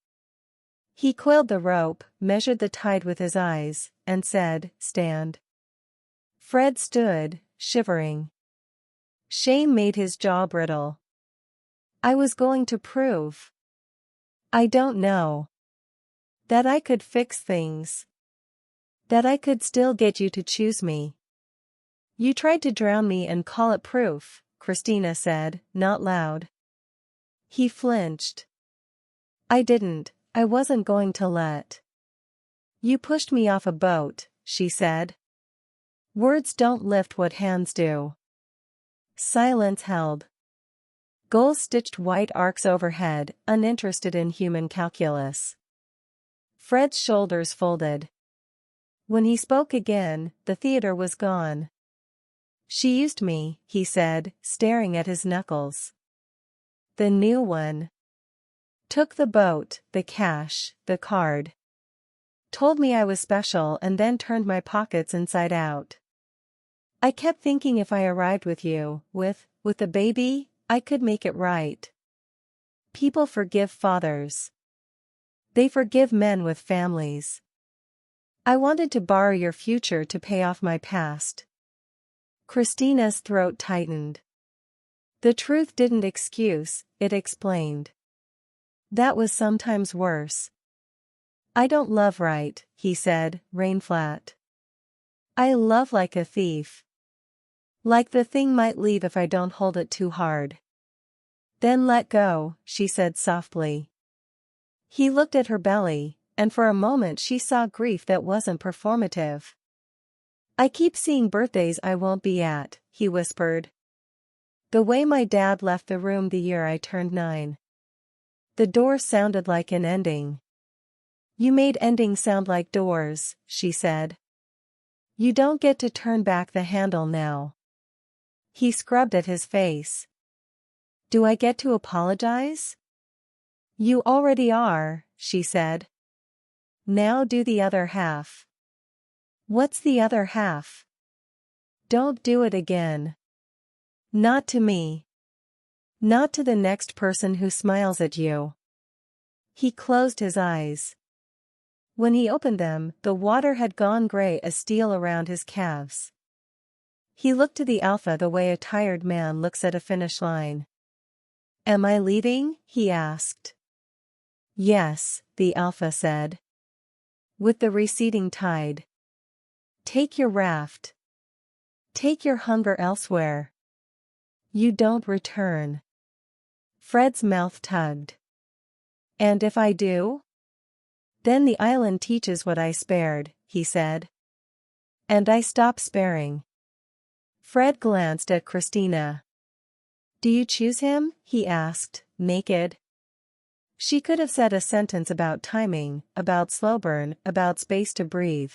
S1: He coiled the rope, measured the tide with his eyes, and said, "Stand." Fred stood, shivering. Shame made his jaw brittle. "I was going to prove. I don't know. That I could fix things. That I could still get you to choose me." "You tried to drown me and call it proof," Christina said, not loud. He flinched. "I didn't, I wasn't going to let." "You pushed me off a boat," she said. "Words don't lift what hands do." Silence held. Gulls stitched white arcs overhead, uninterested in human calculus. Fred's shoulders folded. When he spoke again, the theater was gone. "She used me," he said, staring at his knuckles. "The new one. Took the boat, the cash, the card. Told me I was special and then turned my pockets inside out. I kept thinking if I arrived with you, with the baby, I could make it right. People forgive fathers. They forgive men with families. I wanted to borrow your future to pay off my past." Christina's throat tightened. The truth didn't excuse, it explained. That was sometimes worse. "I don't love right," he said, rain flat. "I love like a thief. Like the thing might leave if I don't hold it too hard." Then let go, she said softly. He looked at her belly, and for a moment she saw grief that wasn't performative. I keep seeing birthdays I won't be at, he whispered. The way my dad left the room the year I turned 9. The door sounded like an ending. You made endings sound like doors, she said. You don't get to turn back the handle now. He scrubbed at his face. Do I get to apologize? You already are, she said. Now do the other half. What's the other half? Don't do it again. Not to me. Not to the next person who smiles at you. He closed his eyes. When he opened them, the water had gone gray as steel around his calves. He looked to the alpha the way a tired man looks at a finish line. Am I leaving? He asked. Yes, the alpha said. With the receding tide. Take your raft. Take your hunger elsewhere. You don't return. Fred's mouth tugged. And if I do? Then the island teaches what I spared, he said. And I stop sparing. Fred glanced at Christina. Do you choose him? He asked, naked. She could have said a sentence about timing, about slow burn, about space to breathe.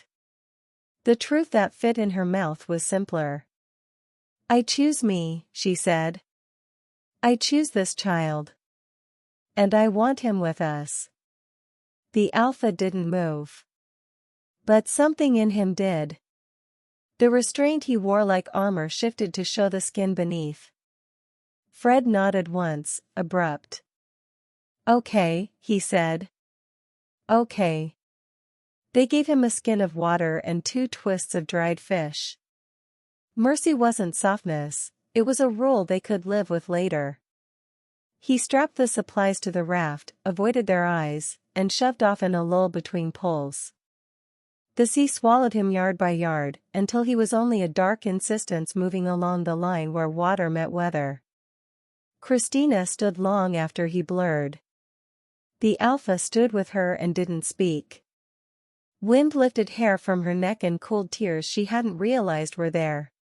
S1: The truth that fit in her mouth was simpler. I choose me, she said. I choose this child. And I want him with us. The alpha didn't move. But something in him did. The restraint he wore like armor shifted to show the skin beneath. Fred nodded once, abrupt. Okay, he said. Okay. They gave him a skin of water and 2 twists of dried fish. Mercy wasn't softness, it was a rule they could live with later. He strapped the supplies to the raft, avoided their eyes, and shoved off in a lull between pulls. The sea swallowed him yard by yard, until he was only a dark insistence moving along the line where water met weather. Christina stood long after he blurred. The alpha stood with her and didn't speak. Wind lifted hair from her neck and cooled tears she hadn't realized were there.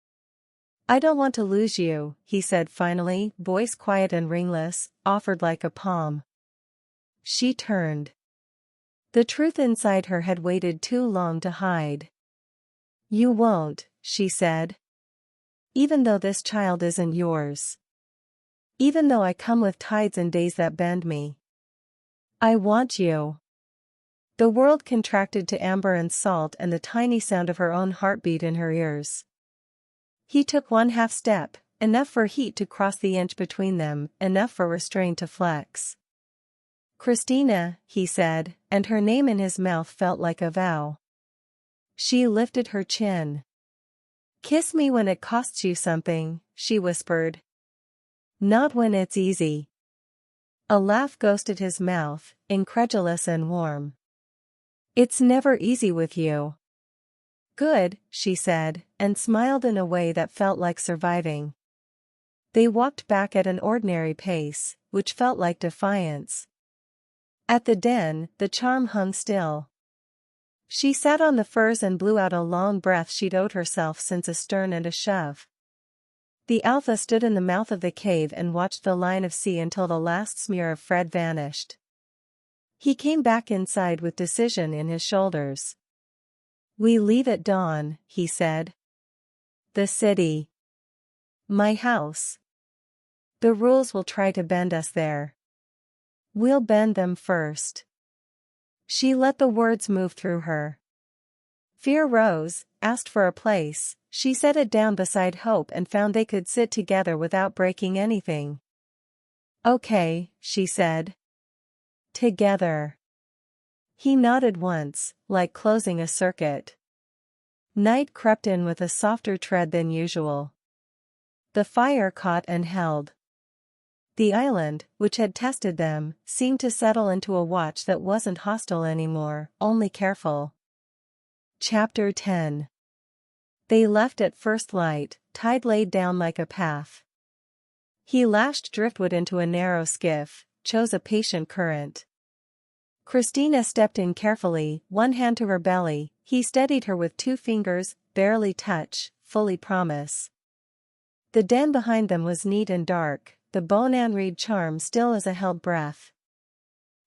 S1: I don't want to lose you, he said finally, voice quiet and ringless, offered like a palm. She turned. The truth inside her had waited too long to hide. You won't, she said. Even though this child isn't yours. Even though I come with tides and days that bend me. I want you. The world contracted to amber and salt and the tiny sound of her own heartbeat in her ears. He took 1/2 step, enough for heat to cross the inch between them, enough for restraint to flex. Christina, he said, and her name in his mouth felt like a vow. She lifted her chin. Kiss me when it costs you something, she whispered. Not when it's easy. A laugh ghosted his mouth, incredulous and warm. It's never easy with you. Good, she said, and smiled in a way that felt like surviving. They walked back at an ordinary pace, which felt like defiance. At the den, the charm hung still. She sat on the furs and blew out a long breath she'd owed herself since a stern and a shove. The alpha stood in the mouth of the cave and watched the line of sea until the last smear of Fred vanished. He came back inside with decision in his shoulders. We leave at dawn, he said. The city. My house. The rules will try to bend us there. We'll bend them first. She let the words move through her. Fear rose, asked for a place, she set it down beside hope and found they could sit together without breaking anything. Okay, she said. Together. He nodded once, like closing a circuit. Night crept in with a softer tread than usual. The fire caught and held. The island, which had tested them, seemed to settle into a watch that wasn't hostile anymore, only careful. Chapter 10. They left at first light, tide laid down like a path. He lashed driftwood into a narrow skiff, chose a patient current. Christina stepped in carefully, one hand to her belly. He steadied her with 2 fingers, barely touch, fully promise. The den behind them was neat and dark, the Bonan Reed charm still as a held breath.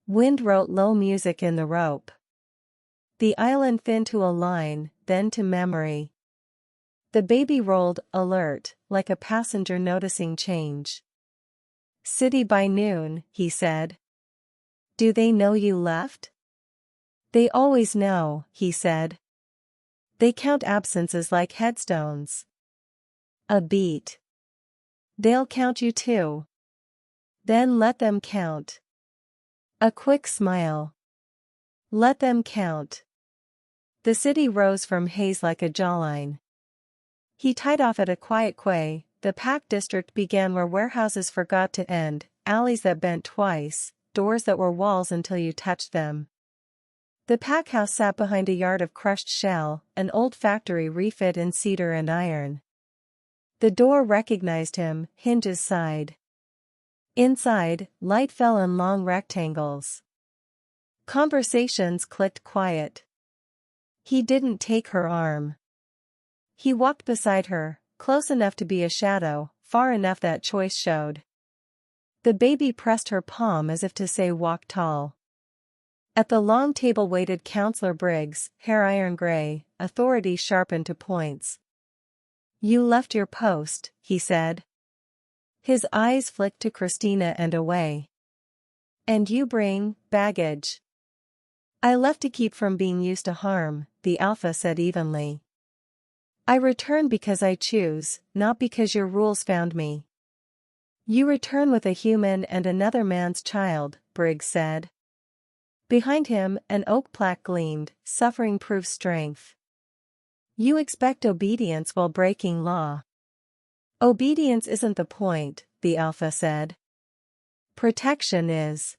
S1: Wind wrote low music in the rope. The island thinned to a line, then to memory. The baby rolled, alert, like a passenger noticing change. "City by noon," he said. "Do they know you left?" "They always know," he said. "They count absences like headstones." A beat. "They'll count you too." "Then let them count." A quick smile. "Let them count." The city rose from haze like a jawline. He tied off at a quiet quay. The packed district began where warehouses forgot to end, alleys that bent twice, doors that were walls until you touched them. The pack house sat behind a yard of crushed shell, an old factory refit in cedar and iron. The door recognized him, hinges sighed. Inside, light fell in long rectangles. Conversations clicked quiet. He didn't take her arm. He walked beside her, close enough to be a shadow, far enough that choice showed. The baby pressed her palm as if to say walk tall. At the long table waited Counselor Briggs, hair iron gray, authority sharpened to points. "You left your post," he said. His eyes flicked to Christina and away. "And you bring baggage." "I left to keep from being used to harm," the Alpha said evenly. "I return because I choose, not because your rules found me." "You return with a human and another man's child," Briggs said. Behind him, an oak plaque gleamed, "Suffering proves strength." "You expect obedience while breaking law." "Obedience isn't the point," the Alpha said. "Protection is."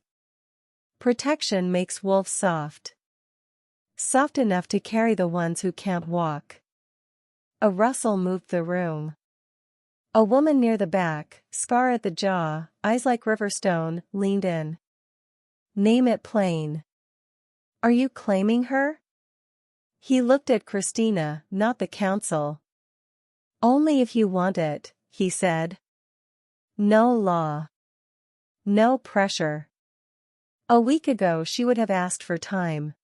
S1: "Protection makes wolves soft. Soft enough to carry the ones who can't walk." A rustle moved the room. A woman near the back, scar at the jaw, eyes like riverstone, leaned in. "Name it plain." "Are you claiming her?" He looked at Christina, not the council. "Only if you want it," he said. "No law. No pressure." A week ago she would have asked for time.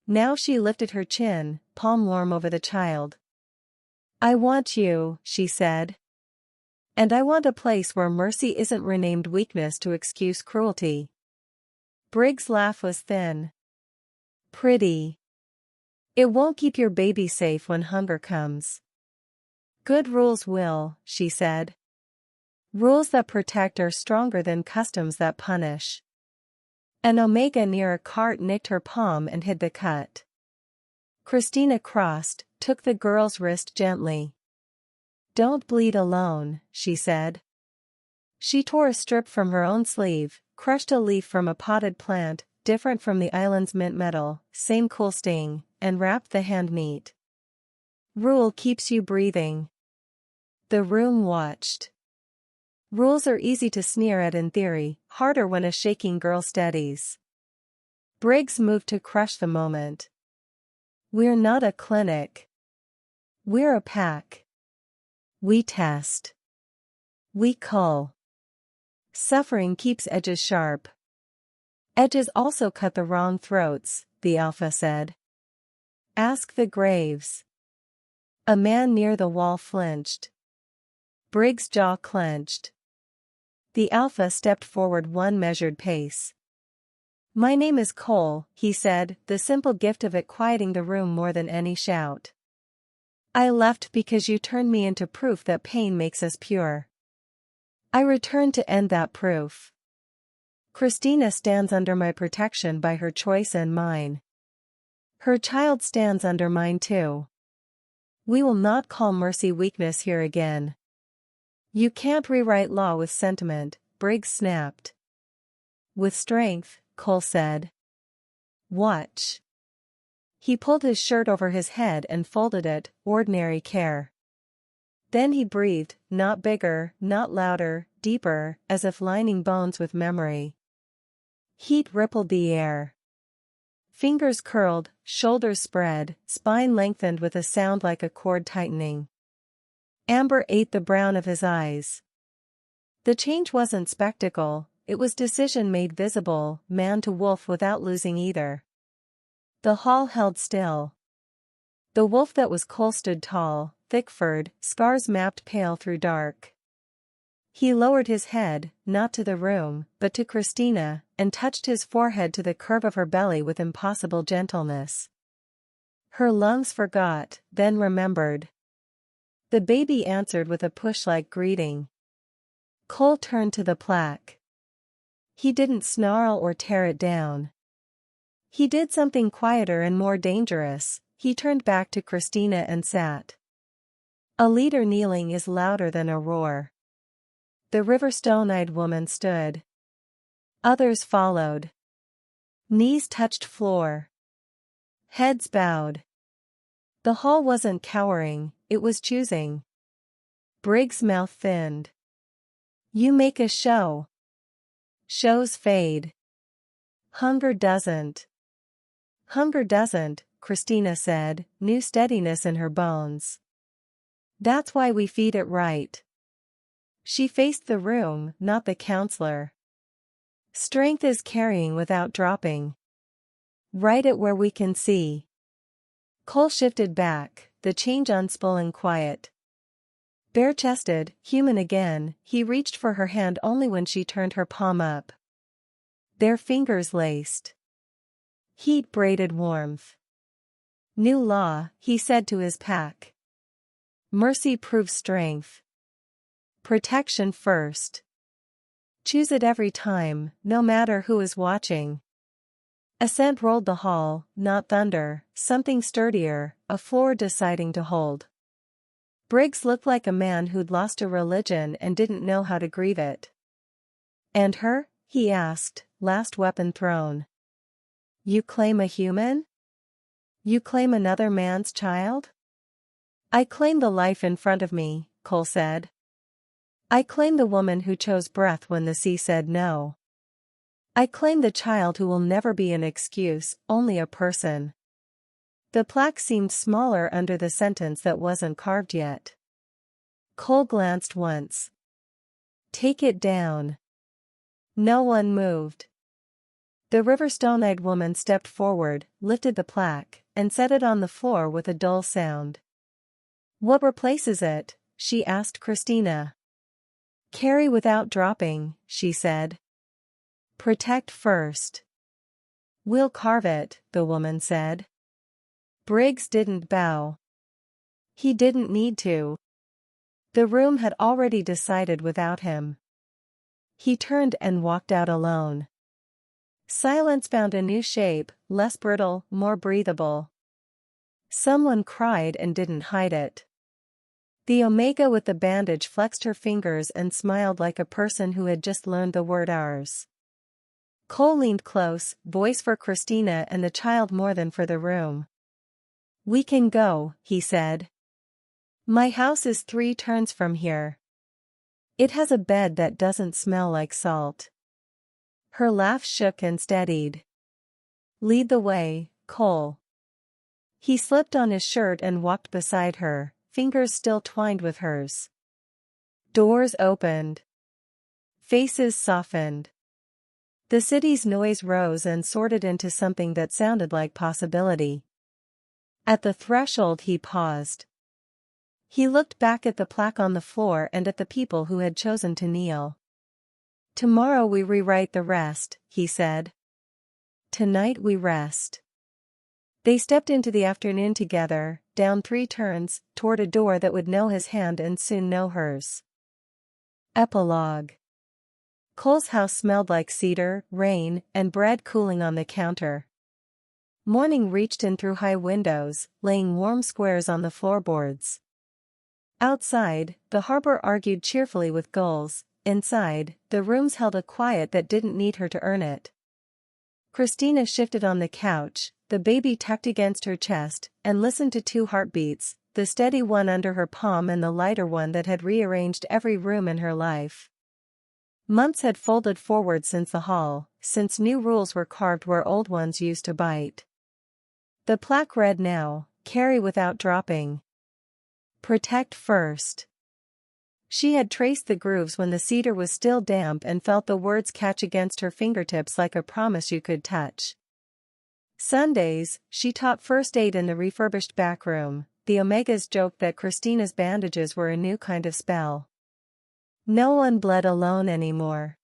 S1: Now she lifted her chin, palm warm over the child. "I want you," she said. "And I want a place where mercy isn't renamed weakness to excuse cruelty." Briggs' laugh was thin. "Pretty. It won't keep your baby safe when hunger comes." "Good rules will," she said. "Rules that protect are stronger than customs that punish." An omega near a cart nicked her palm and hid the cut. Christina crossed, took the girl's wrist gently. "Don't bleed alone," she said. She tore a strip from her own sleeve, crushed a leaf from a potted plant, different from the island's mint metal, same cool sting, and wrapped the hand neat. "Rule keeps you breathing." The room watched. Rules are easy to sneer at in theory, harder when a shaking girl steadies. Briggs moved to crush the moment. "We're not a clinic. We're a pack. We test. We cull. Suffering keeps edges sharp." "Edges also cut the wrong throats," the Alpha said. "Ask the graves." A man near the wall flinched. Briggs' jaw clenched. The Alpha stepped forward one measured pace. "My name is Cole," he said, the simple gift of it quieting the room more than any shout. "I left because you turned me into proof that pain makes us pure. I returned to end that proof. Christina stands under my protection by her choice and mine. Her child stands under mine too. We will not call mercy weakness here again." "You can't rewrite law with sentiment," Briggs snapped. "With strength," Cole said. "Watch." He pulled his shirt over his head and folded it, ordinary care. Then he breathed, not bigger, not louder, deeper, as if lining bones with memory. Heat rippled the air. Fingers curled, shoulders spread, spine lengthened with a sound like a cord tightening. Amber ate the brown of his eyes. The change wasn't spectacle, it was decision made visible, man to wolf without losing either. The hall held still. The wolf that was Cole stood tall, thick-furred, scars mapped pale through dark. He lowered his head, not to the room, but to Christina, and touched his forehead to the curve of her belly with impossible gentleness. Her lungs forgot, then remembered. The baby answered with a push-like greeting. Cole turned to the plaque. He didn't snarl or tear it down. He did something quieter and more dangerous. He turned back to Christina and sat. A leader kneeling is louder than a roar. The river-stone-eyed woman stood. Others followed. Knees touched floor. Heads bowed. The hall wasn't cowering, it was choosing. Briggs' mouth thinned. You make a show. Shows fade. Hunger doesn't. Hunger doesn't, Christina said, new steadiness in her bones. That's why we feed it right. She faced the room, not the counselor. Strength is carrying without dropping. Right at where we can see. Cole shifted back, the change unspool and quiet. Bare-chested, human again, he reached for her hand only when she turned her palm up. Their fingers laced. Heat braided warmth. New law, he said to his pack. Mercy proves strength. Protection first. Choose it every time, no matter who is watching. Assent rolled the hall, not thunder, something sturdier, a floor deciding to hold. Briggs looked like a man who'd lost a religion and didn't know how to grieve it. And her? He asked, last weapon thrown. You claim a human? You claim another man's child? I claim the life in front of me, Cole said. I claim the woman who chose breath when the sea said no. I claim the child who will never be an excuse, only a person. The plaque seemed smaller under the sentence that wasn't carved yet. Cole glanced once. Take it down. No one moved. The river-stone-eyed woman stepped forward, lifted the plaque, and set it on the floor with a dull sound. What replaces it? She asked Christina. Carry without dropping, she said. Protect first. We'll carve it, the woman said. Briggs didn't bow. He didn't need to. The room had already decided without him. He turned and walked out alone. Silence found a new shape, less brittle, more breathable. Someone cried and didn't hide it. The Omega with the bandage flexed her fingers and smiled like a person who had just learned the word ours. Cole leaned close, voice for Christina and the child more than for the room. We can go, he said. My house is 3 turns from here. It has a bed that doesn't smell like salt. Her laugh shook and steadied. Lead the way, Cole. He slipped on his shirt and walked beside her, fingers still twined with hers. Doors opened. Faces softened. The city's noise rose and sorted into something that sounded like possibility. At the threshold he paused. He looked back at the plaque on the floor and at the people who had chosen to kneel. Tomorrow we rewrite the rest, he said. Tonight we rest. They stepped into the afternoon together, down 3 turns, toward a door that would know his hand and soon know hers. Epilogue. Cole's house smelled like cedar, rain, and bread cooling on the counter. Morning reached in through high windows, laying warm squares on the floorboards. Outside, the harbor argued cheerfully with gulls. Inside, the rooms held a quiet that didn't need her to earn it. Christina shifted on the couch, the baby tucked against her chest, and listened to 2 heartbeats, the steady one under her palm and the lighter one that had rearranged every room in her life. Months had folded forward since the hall, since new rules were carved where old ones used to bite. The plaque read now, carry without dropping. Protect first. She had traced the grooves when the cedar was still damp and felt the words catch against her fingertips like a promise you could touch. Sundays, she taught first aid in the refurbished back room. The Omegas joked that Christina's bandages were a new kind of spell. No one bled alone anymore.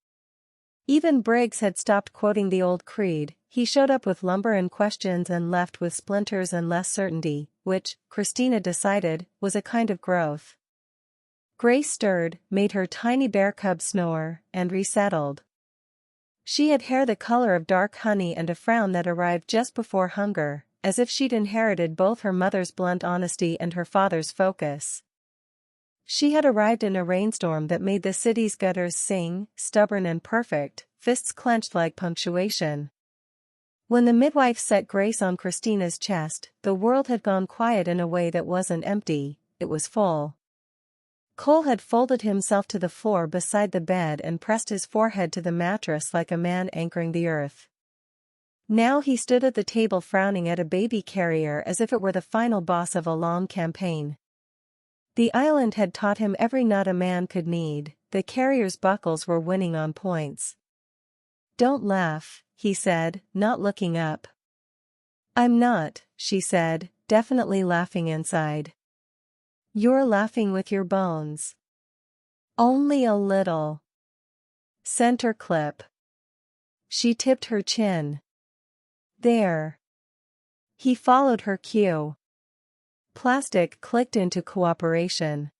S1: Even Briggs had stopped quoting the old creed. He showed up with lumber and questions and left with splinters and less certainty, which, Christina decided, was a kind of growth. Grace stirred, made her tiny bear cub snore, and resettled. She had hair the color of dark honey and a frown that arrived just before hunger, as if she'd inherited both her mother's blunt honesty and her father's focus. She had arrived in a rainstorm that made the city's gutters sing, stubborn and perfect, fists clenched like punctuation. When the midwife set Grace on Christina's chest, the world had gone quiet in a way that wasn't empty, it was full. Cole had folded himself to the floor beside the bed and pressed his forehead to the mattress like a man anchoring the earth. Now he stood at the table frowning at a baby carrier as if it were the final boss of a long campaign. The island had taught him every nut a man could need. The carrier's buckles were winning on points. "Don't laugh," he said, not looking up. "I'm not," she said, definitely laughing inside. "You're laughing with your bones." "Only a little." Center clip. She tipped her chin. "There." He followed her cue. Plastic clicked into cooperation.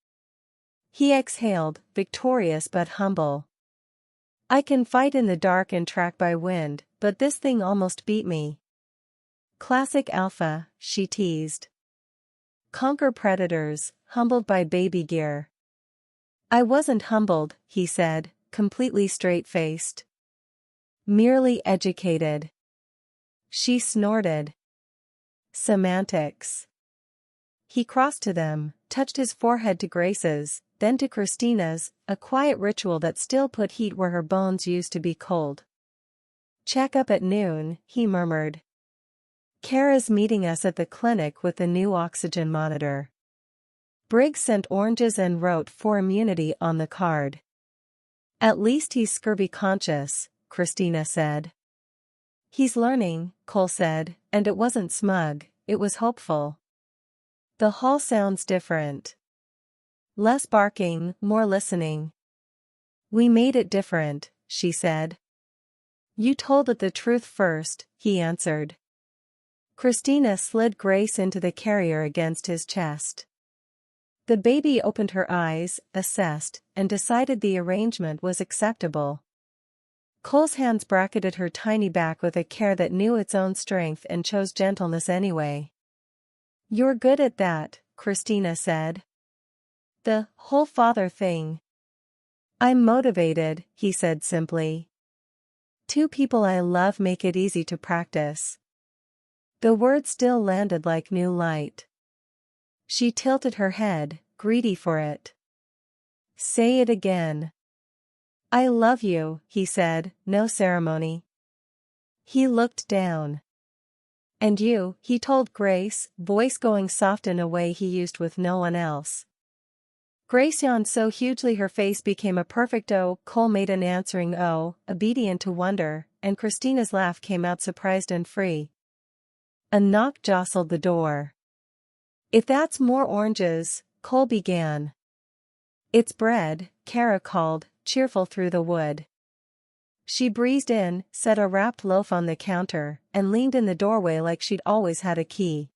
S1: He exhaled, victorious but humble. "I can fight in the dark and track by wind, but this thing almost beat me." Classic alpha, she teased. Conquer predators, humbled by baby gear. "I wasn't humbled," he said, completely straight-faced. "Merely educated." She snorted. Semantics. He crossed to them, touched his forehead to Grace's, then to Christina's, a quiet ritual that still put heat where her bones used to be cold. "Check up at noon," he murmured. "Kara's meeting us at the clinic with the new oxygen monitor." Briggs sent oranges and wrote for immunity on the card. "At least he's scurvy conscious," Christina said. "He's learning," Cole said, and it wasn't smug, it was hopeful. "The hall sounds different. Less barking, more listening." "We made it different," she said. "You told it the truth first," he answered. Christina slid Grace into the carrier against his chest. The baby opened her eyes, assessed, and decided the arrangement was acceptable. Cole's hands bracketed her tiny back with a care that knew its own strength and chose gentleness anyway. "You're good at that," Christina said. "The whole father thing." "I'm motivated," he said simply. "Two people I love make it easy to practice." The word still landed like new light. She tilted her head, greedy for it. "Say it again." "I love you," he said, no ceremony. He looked down. "And you," he told Grace, voice going soft in a way he used with no one else. Grace yawned so hugely her face became a perfect O. Cole made an answering O, obedient to wonder, and Christina's laugh came out surprised and free. A knock jostled the door. "If that's more oranges," Cole began. "It's bread," Kara called, cheerful through the wood. She breezed in, set a wrapped loaf on the counter, and leaned in the doorway like she'd always had a key.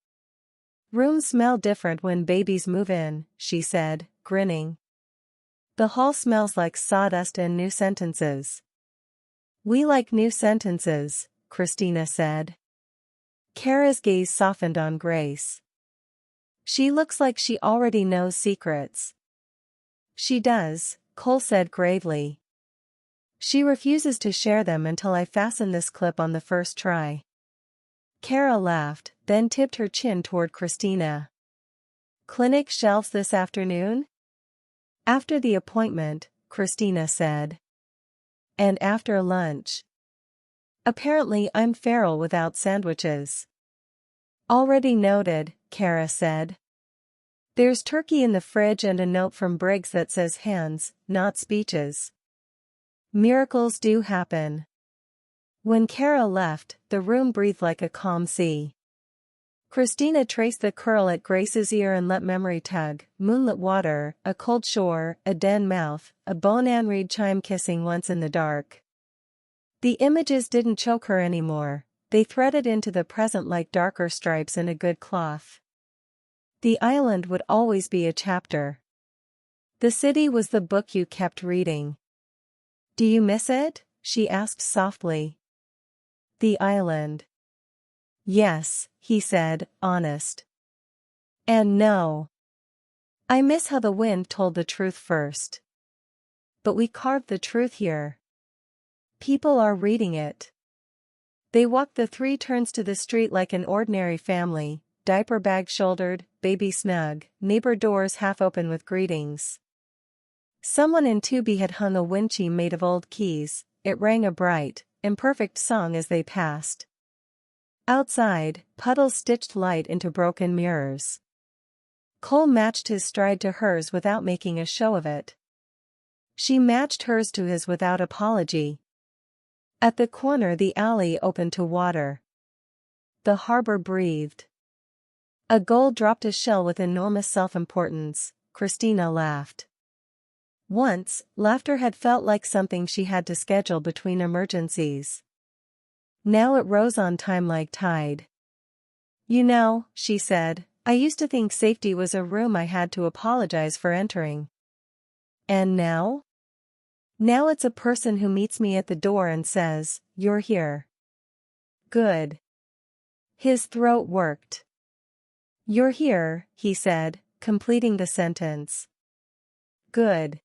S1: "Rooms smell different when babies move in," she said, grinning. "The hall smells like sawdust and new sentences." "We like new sentences," Christina said. Kara's gaze softened on Grace. "She looks like she already knows secrets." "She does," Cole said gravely. "She refuses to share them until I fasten this clip on the first try." Kara laughed, then tipped her chin toward Christina. "Clinic shelves this afternoon?" "After the appointment," Christina said. And after lunch. Apparently I'm feral without sandwiches. Already noted, Kara said. There's turkey in the fridge and a note from Briggs that says hands, not speeches. Miracles do happen. When Kara left, the room breathed like a calm sea. Christina traced the curl at Grace's ear and let memory tug: moonlit water, a cold shore, a den mouth, a Bonan Reed chime kissing once in the dark. The images didn't choke her anymore, they threaded into the present like darker stripes in a good cloth. The island would always be a chapter. The city was the book you kept reading. Do you miss it? She asked softly. The island. Yes, he said, honest. And no. I miss how the wind told the truth first. But we carved the truth here. People are reading it. They walked the 3 turns to the street like an ordinary family, diaper bag shouldered, baby snug, neighbor doors half open with greetings. Someone in Tubi had hung a winchie made of old keys, it rang a bright, imperfect song as they passed. Outside, puddles stitched light into broken mirrors. Cole matched his stride to hers without making a show of it. She matched hers to his without apology. At the corner the alley opened to water. The harbor breathed. A gull dropped a shell with enormous self-importance. Christina laughed. Once, laughter had felt like something she had to schedule between emergencies. Now it rose on time like tide. You know, she said, I used to think safety was a room I had to apologize for entering. And now? Now it's a person who meets me at the door and says, "You're here." Good. His throat worked. You're here, he said, completing the sentence. Good.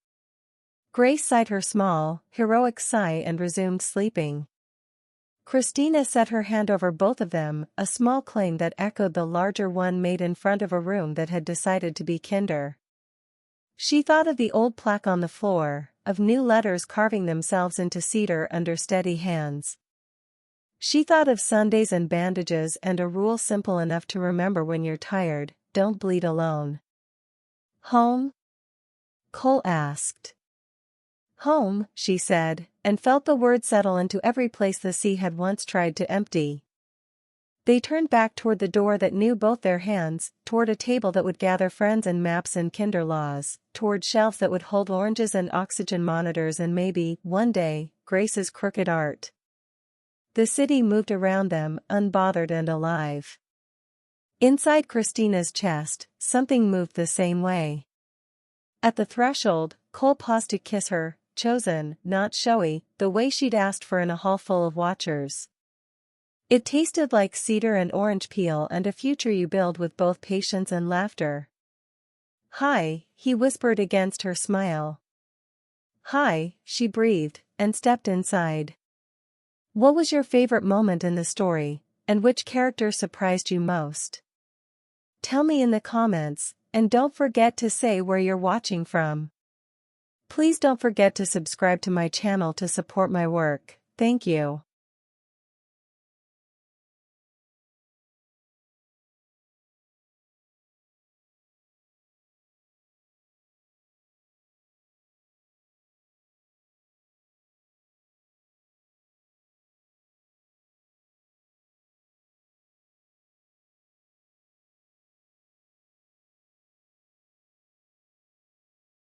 S1: Grace sighed her small, heroic sigh and resumed sleeping. Christina set her hand over both of them, a small claim that echoed the larger one made in front of a room that had decided to be kinder. She thought of the old plaque on the floor, of new letters carving themselves into cedar under steady hands. She thought of Sundays and bandages and a rule simple enough to remember when you're tired: don't bleed alone. Home? Cole asked. Home, she said, and felt the word settle into every place the sea had once tried to empty. They turned back toward the door that knew both their hands, toward a table that would gather friends and maps and kinder laws, toward shelves that would hold oranges and oxygen monitors and maybe, one day, Grace's crooked art. The city moved around them, unbothered and alive. Inside Christina's chest, something moved the same way. At the threshold, Cole paused to kiss her, chosen, not showy, the way she'd asked for in a hall full of watchers. It tasted like cedar and orange peel and a future you build with both patience and laughter. Hi, he whispered against her smile. Hi, she breathed, and stepped inside. What was your favorite moment in the story, and which character surprised you most? Tell me in the comments, and don't forget to say where you're watching from. Please don't forget to subscribe to my channel to support my work. Thank you.